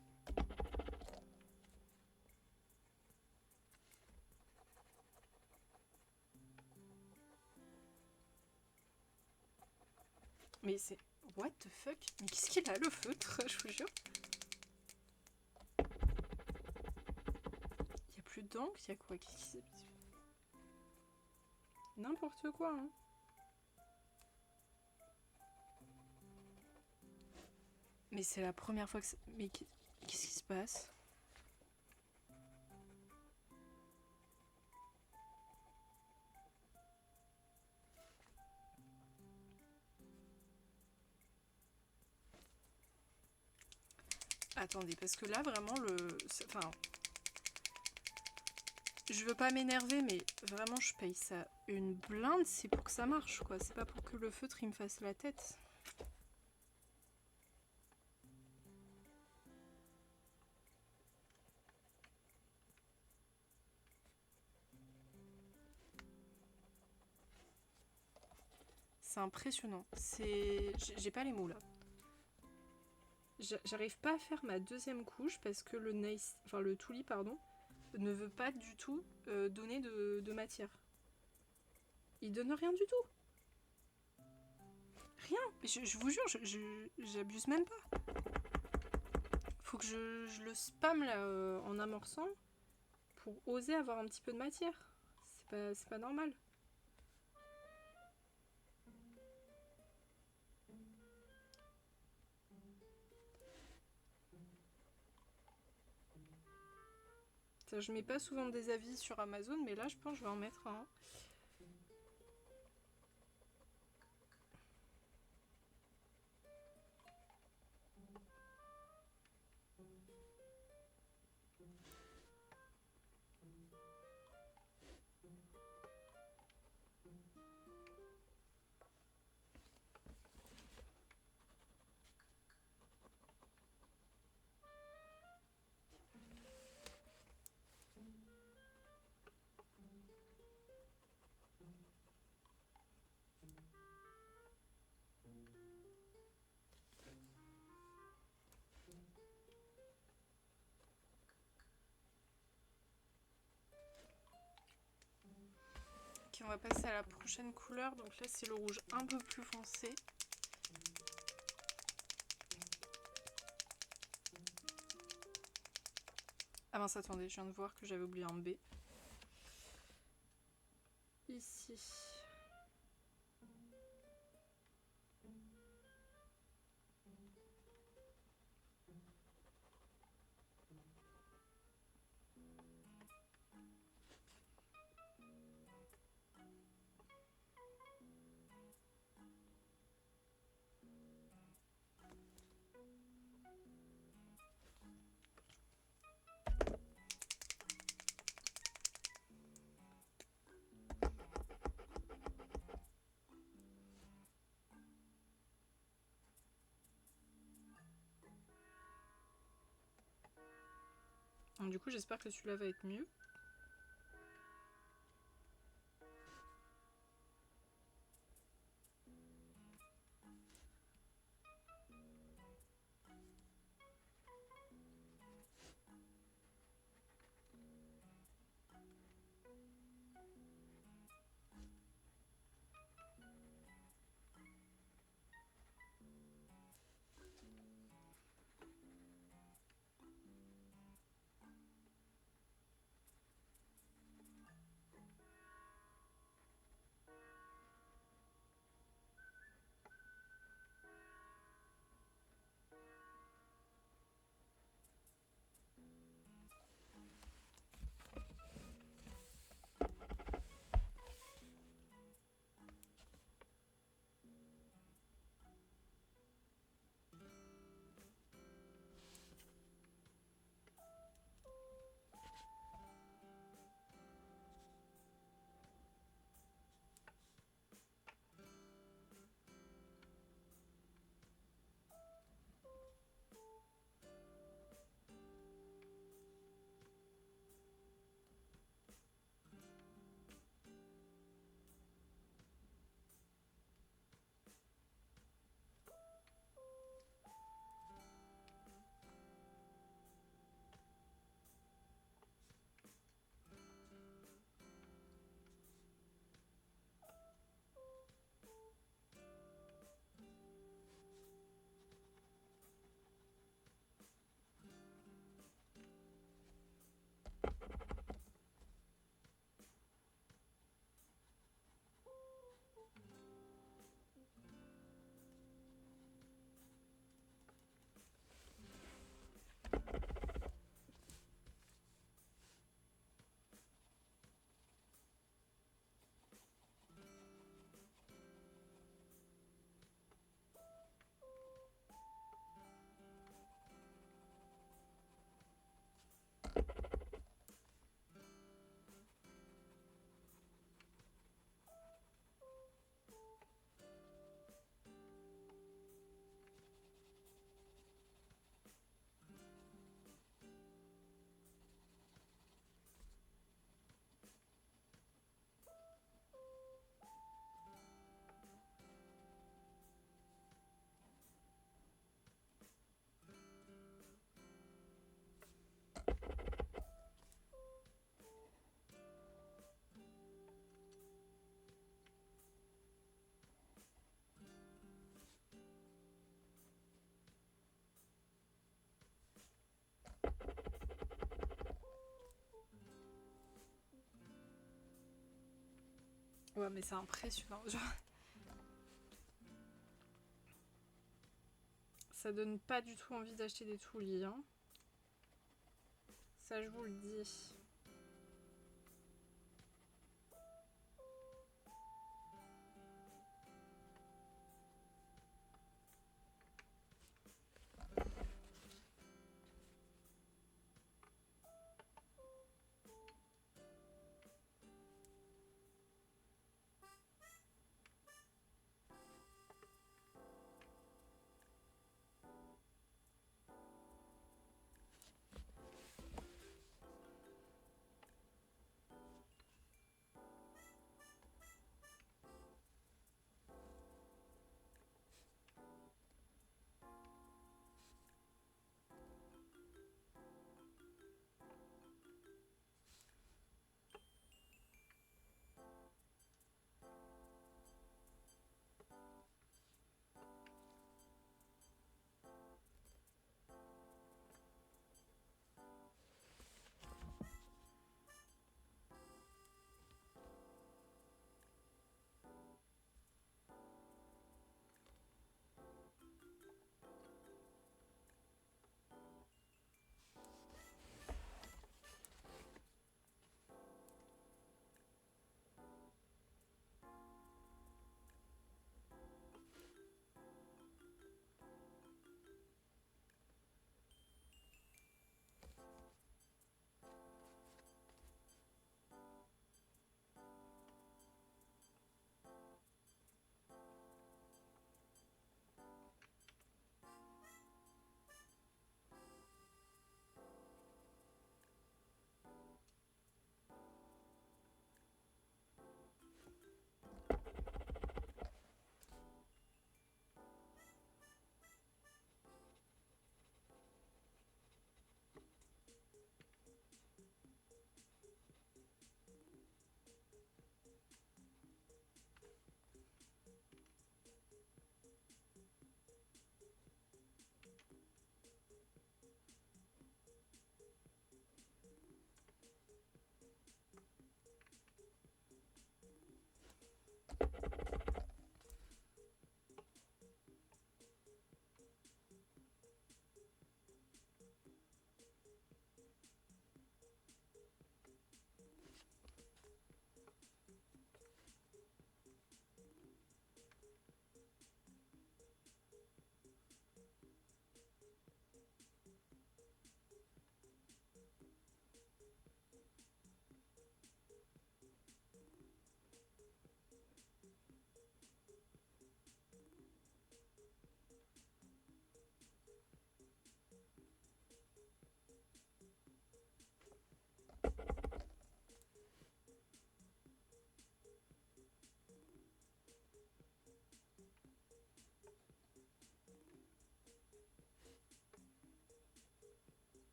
Mais c'est... What the fuck? Mais qu'est-ce qu'il a le feutre, je vous jure? Il y a plus d'encre, il y a quoi? N'importe quoi, hein. Mais c'est la première fois que... Mais qu'est-ce qui se passe? Attendez, parce que là, vraiment, Enfin... Je veux pas m'énerver, mais vraiment, je paye ça une blinde, c'est pour que ça marche, quoi. C'est pas pour que le feutre, il me fasse la tête. C'est impressionnant. J'ai pas les mots, là. J'arrive pas à faire ma deuxième couche parce que le Tuli, pardon, ne veut pas du tout donner de matière. Il donne rien du tout. Rien. Je vous jure, j'abuse même pas. Faut que je le spam là en amorçant pour oser avoir un petit peu de matière. C'est pas normal. Ça, je mets pas souvent des avis sur Amazon, mais là je pense que je vais en mettre un. Ok, on va passer à la prochaine couleur. Donc là c'est le rouge un peu plus foncé. Ah mince, attendez, je viens de voir que j'avais oublié un B. ici. Donc, du coup, j'espère que celui-là va être mieux. Ouais, mais c'est impressionnant. Genre, ça donne pas du tout envie d'acheter des toulis. Hein. Ça, je vous le dis.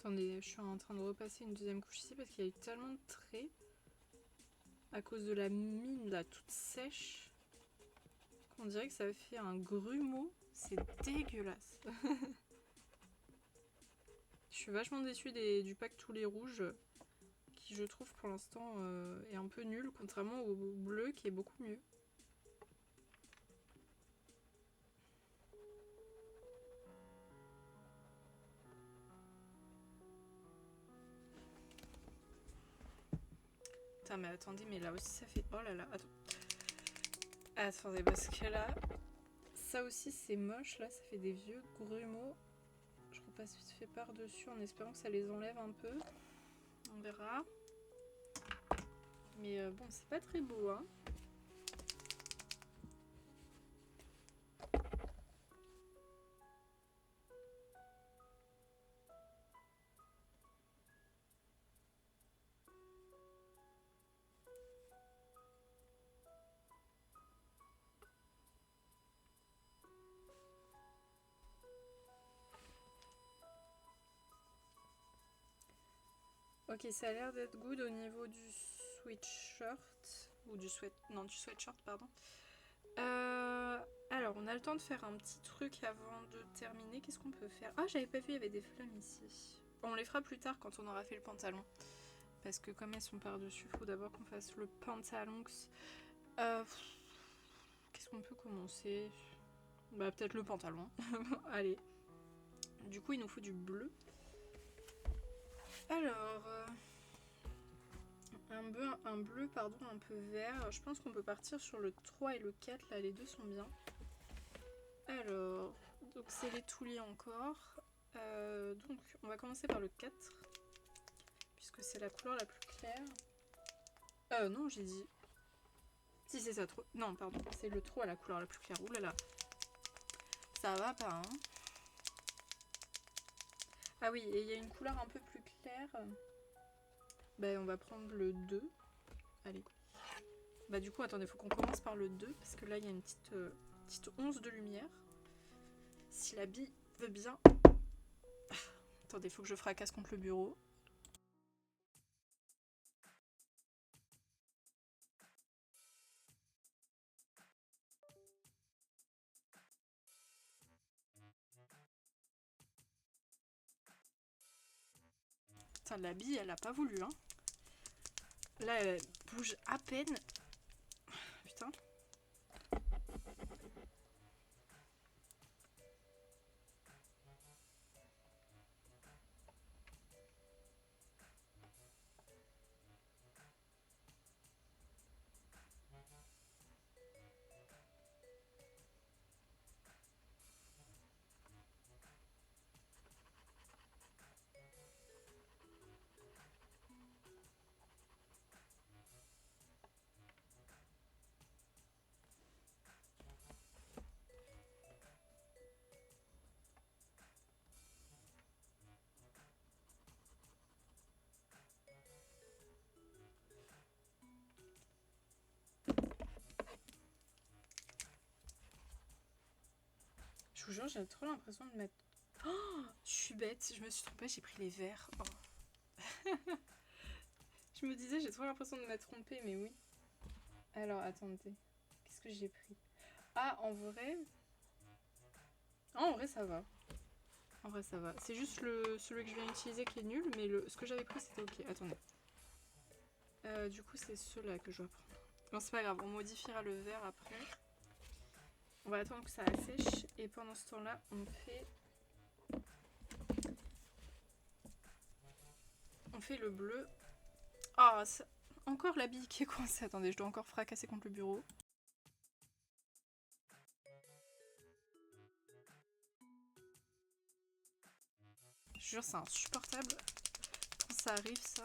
Attendez, je suis en train de repasser une deuxième couche ici parce qu'il y a eu tellement de traits à cause de la mine là toute sèche qu'on dirait que ça fait un grumeau. C'est dégueulasse. Je suis vachement déçue du pack tous les rouges qui je trouve pour l'instant est un peu nul contrairement au bleu qui est beaucoup mieux. Putain mais attendez, mais là aussi ça fait... Oh là là, attendez parce que là, ça aussi c'est moche, là ça fait des vieux grumeaux. Je repasse vite fait par-dessus en espérant que ça les enlève un peu. On verra. Mais bon, c'est pas très beau, hein. Ok, ça a l'air d'être good au niveau du sweatshirt. Ou du sweatshirt, pardon. Alors, on a le temps de faire un petit truc avant de terminer. Qu'est-ce qu'on peut faire? Ah, j'avais pas vu, il y avait des flammes ici. On les fera plus tard quand on aura fait le pantalon. Parce que comme elles sont par-dessus, il faut d'abord qu'on fasse le pantalon. Qu'est-ce qu'on peut commencer? Bah, peut-être le pantalon. Allez. Du coup, il nous faut du bleu. Alors... un bleu pardon, un peu vert. Je pense qu'on peut partir sur le 3 et le 4. Là, les deux sont bien. Alors, donc c'est les toulies encore. Donc, on va commencer par le 4. Puisque c'est la couleur la plus claire. Non, j'ai dit... Si, c'est ça, trop... Non, pardon. C'est le 3 la couleur la plus claire. Ouh là là. Ça va pas, hein. Ah oui, et il y a une couleur un peu plus claire. Bah, on va prendre le 2. Allez. Bah du coup, attendez, faut qu'on commence par le 2, parce que là, il y a une petite once de lumière. Si la bille veut bien... Attendez, faut que je fracasse contre le bureau. Putain, la bille, elle a pas voulu, hein. Là, elle bouge à peine. Putain. Je vous jure, j'ai trop l'impression de mettre... Oh, je suis bête, je me suis trompée, j'ai pris les verts. Oh. Je me disais, j'ai trop l'impression de m'être trompée, mais oui. Alors, attendez. Qu'est-ce que j'ai pris? Ah, en vrai... Oh, en vrai, ça va. En vrai, ça va. C'est juste celui que je viens d'utiliser qui est nul, mais ce que j'avais pris, c'était ok. Attendez. Du coup, c'est ceux-là que je dois prendre. Bon, c'est pas grave, on modifiera le vert après. On va attendre que ça assèche. Et pendant ce temps-là, on fait le bleu. Ah, encore la bille qui est coincée. Attendez, je dois encore fracasser contre le bureau. Je jure, c'est insupportable quand ça arrive, ça.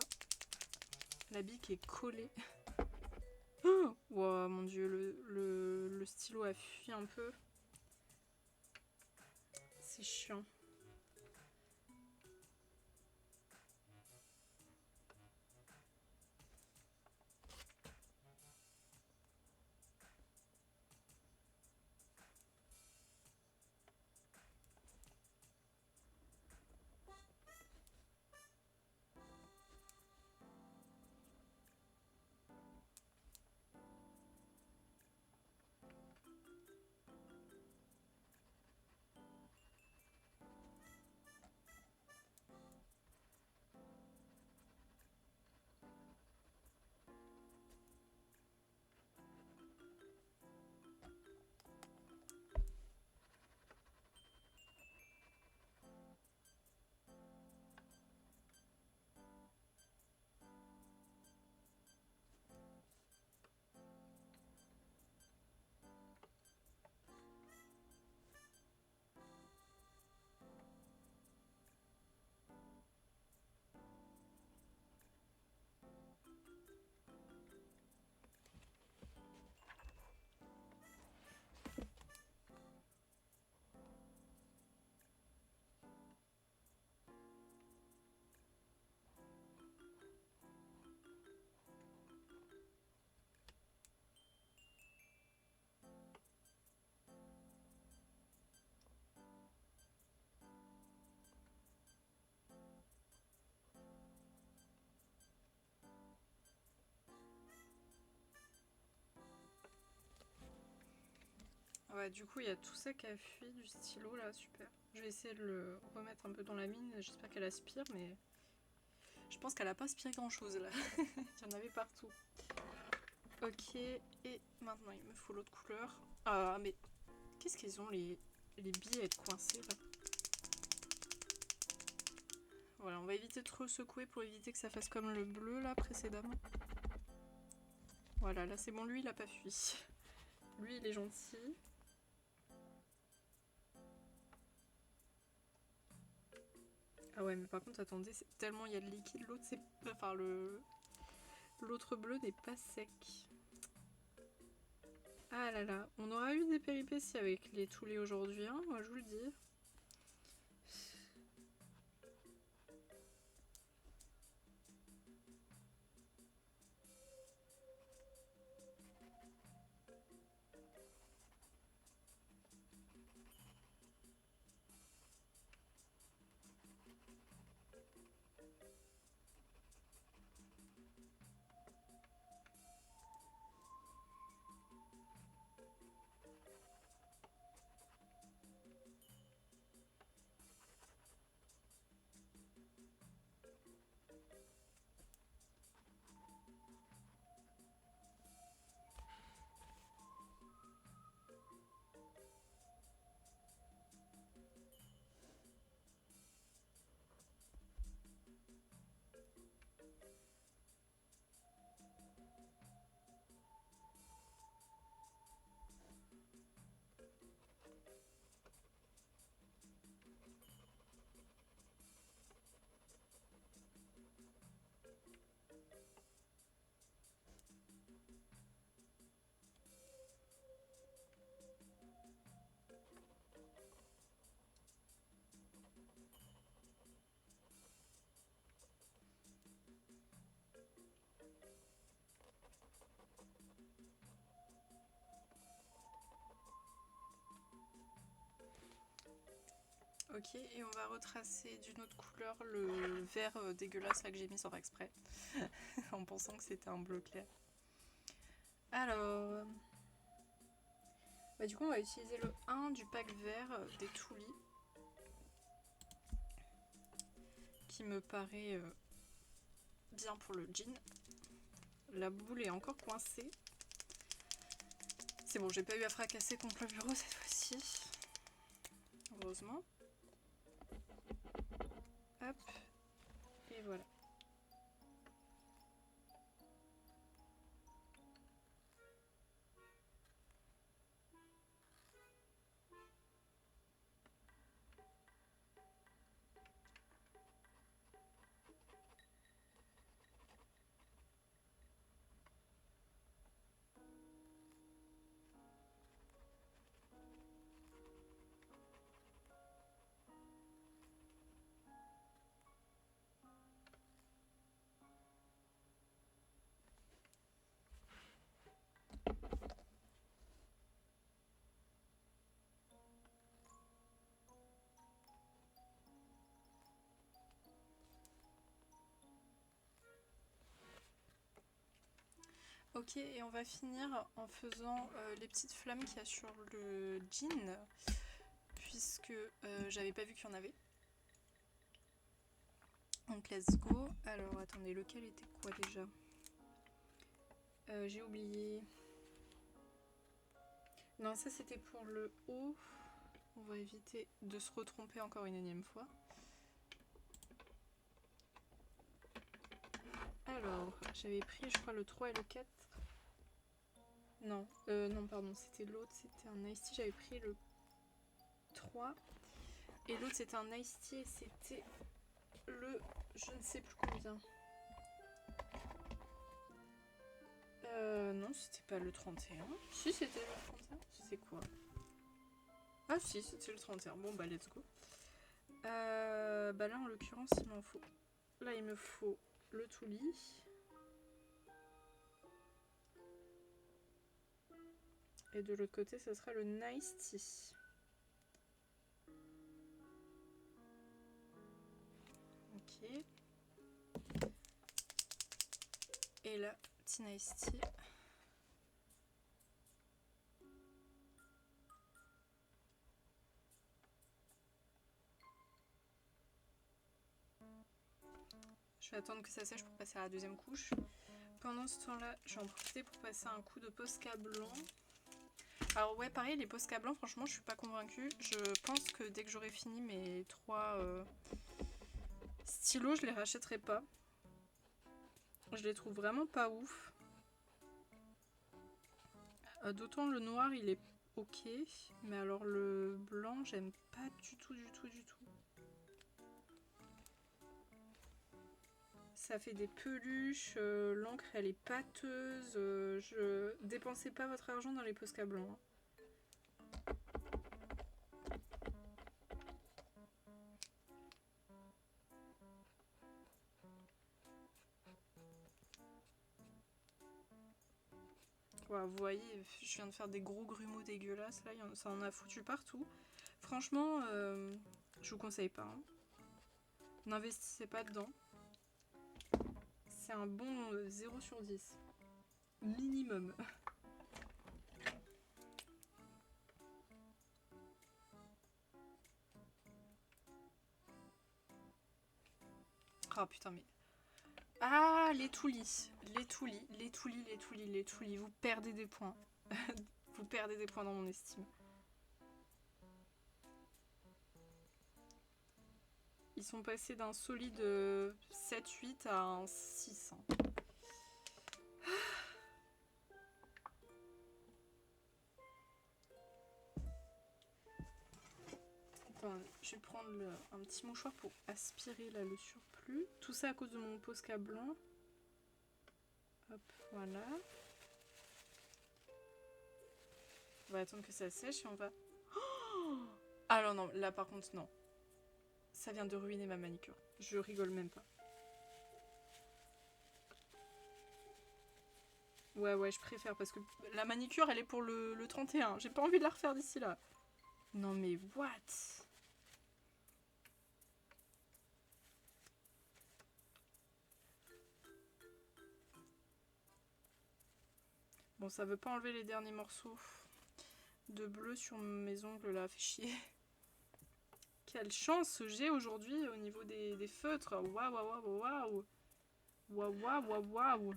La bille qui est collée. Oh wow, mon dieu, le stylo a fui un peu. C'est chiant. Ouais, du coup, il y a tout ça qui a fui du stylo là, super. Je vais essayer de le remettre un peu dans la mine. J'espère qu'elle aspire, mais je pense qu'elle a pas aspiré grand chose là. Il y en avait partout. Ok, et maintenant il me faut l'autre couleur. Ah, mais qu'est-ce qu'ils ont les billes à être coincées là? Voilà, on va éviter de trop secouer pour éviter que ça fasse comme le bleu là précédemment. Voilà, là c'est bon, lui il a pas fui. Lui il est gentil. Ah ouais, mais par contre, attendez, tellement il y a de liquide, l'autre c'est... Enfin, l'autre bleu n'est pas sec. Ah là là, on aura eu des péripéties avec tous les aujourd'hui, hein, moi je vous le dis. Ok, et on va retracer d'une autre couleur le vert dégueulasse là que j'ai mis sans faire exprès, en pensant que c'était un bleu clair. Alors... Bah, du coup on va utiliser le 1 du pack vert des Toulis, qui me paraît bien pour le jean. La boule est encore coincée. C'est bon, j'ai pas eu à fracasser contre le bureau cette fois-ci. Heureusement. Hop. Et voilà. Ok, et on va finir en faisant les petites flammes qu'il y a sur le jean, puisque j'avais pas vu qu'il y en avait. Donc let's go. Alors attendez, lequel était quoi déjà? J'ai oublié. Non, ça c'était pour le haut. On va éviter de se retromper encore une énième fois. Alors, j'avais pris je crois le 3 et le 4. Non, non pardon, c'était l'autre, c'était un Ice Tea, j'avais pris le 3. Et l'autre c'était un Ice Tea et c'était le je ne sais plus combien. Non, c'était pas le 31. Si, c'était le 31. C'est quoi? Ah si, c'était le 31. Bon bah let's go. Bah là en l'occurrence il m'en faut. Là il me faut le Toulis. Et de l'autre côté ce sera le Nice Tea. Ok. Et là, petit Nice Tea. Je vais attendre que ça sèche pour passer à la deuxième couche. Pendant ce temps-là, je vais en profiter pour passer un coup de Posca blanc. Alors ouais, pareil, les Posca blancs, franchement, je suis pas convaincue. Je pense que dès que j'aurai fini mes 3 stylos, je les rachèterai pas. Je les trouve vraiment pas ouf. D'autant le noir, il est ok. Mais alors le blanc, j'aime pas du tout, du tout, du tout. Ça fait des peluches, l'encre elle est pâteuse. Je dépensez pas votre argent dans les Posca blancs. Hein. Ouais, vous voyez, je viens de faire des gros grumeaux dégueulasses là, ça en a foutu partout. Franchement, je vous conseille pas. Hein. N'investissez pas dedans. C'est un bon 0 sur 10. Minimum. Oh putain mais... Ah, les toulis. Les toulis, les toulis, les toulis, les toulis. Vous perdez des points. Vous perdez des points dans mon estime. Ils sont passés d'un solide 7-8 à un 6. Hein. Attends, je vais prendre un petit mouchoir pour aspirer là, le surplus. Tout ça à cause de mon Posca blanc. Hop, voilà. On va attendre que ça sèche et on va... Oh alors non, là par contre non. Ça vient de ruiner ma manicure. Je rigole même pas. Ouais, je préfère parce que la manicure elle est pour le 31. J'ai pas envie de la refaire d'ici là. Non mais what? Bon, ça veut pas enlever les derniers morceaux de bleu sur mes ongles là, fait chier. Quelle chance j'ai aujourd'hui au niveau des feutres. Waouh, waouh, waouh, waouh. Waouh, waouh, waouh, waouh.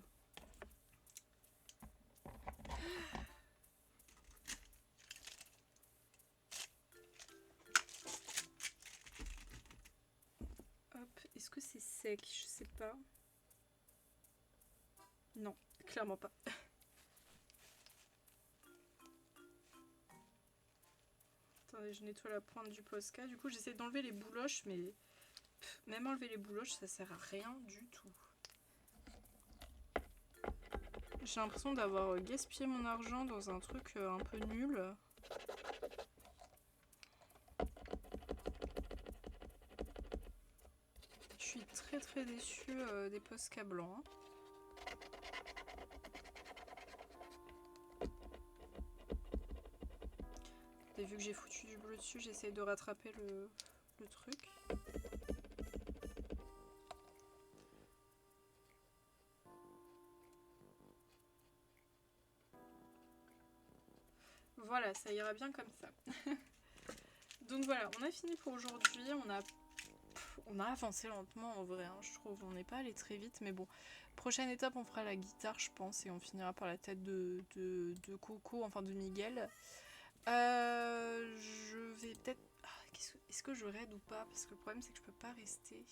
Hop, est-ce que c'est sec? Je sais pas. Non, clairement pas. Attendez, je nettoie la pointe du Posca. Du coup, j'essaie d'enlever les bouloches, mais même enlever les bouloches, ça sert à rien du tout. J'ai l'impression d'avoir gaspillé mon argent dans un truc un peu nul. Je suis très déçue des Posca blancs. Et vu que j'ai foutu du bleu dessus, j'essaie de rattraper le truc. Voilà, ça ira bien comme ça. Donc voilà, on a fini pour aujourd'hui. On a avancé lentement en vrai, hein, je trouve. On n'est pas allé très vite, mais bon. Prochaine étape, on fera la guitare, je pense, et on finira par la tête de Coco, enfin de Miguel. Je vais peut-être... Ah, est-ce que je raid ou pas? Parce que le problème, c'est que je peux pas rester.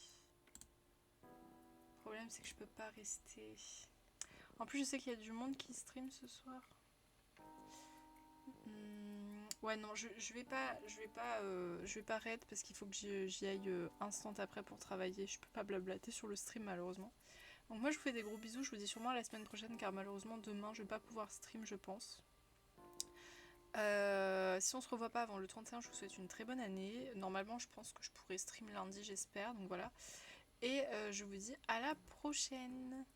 Le problème, c'est que je peux pas rester. En plus, je sais qu'il y a du monde qui stream ce soir. Ouais, non, je vais pas raid parce qu'il faut que j'y aille instant après pour travailler. Je peux pas blablater sur le stream malheureusement. Donc moi je vous fais des gros bisous, je vous dis sûrement à la semaine prochaine car malheureusement demain je vais pas pouvoir stream je pense. Si on se revoit pas avant le 31, je vous souhaite une très bonne année. Normalement je pense que je pourrai stream lundi j'espère, donc voilà. Et je vous dis à la prochaine.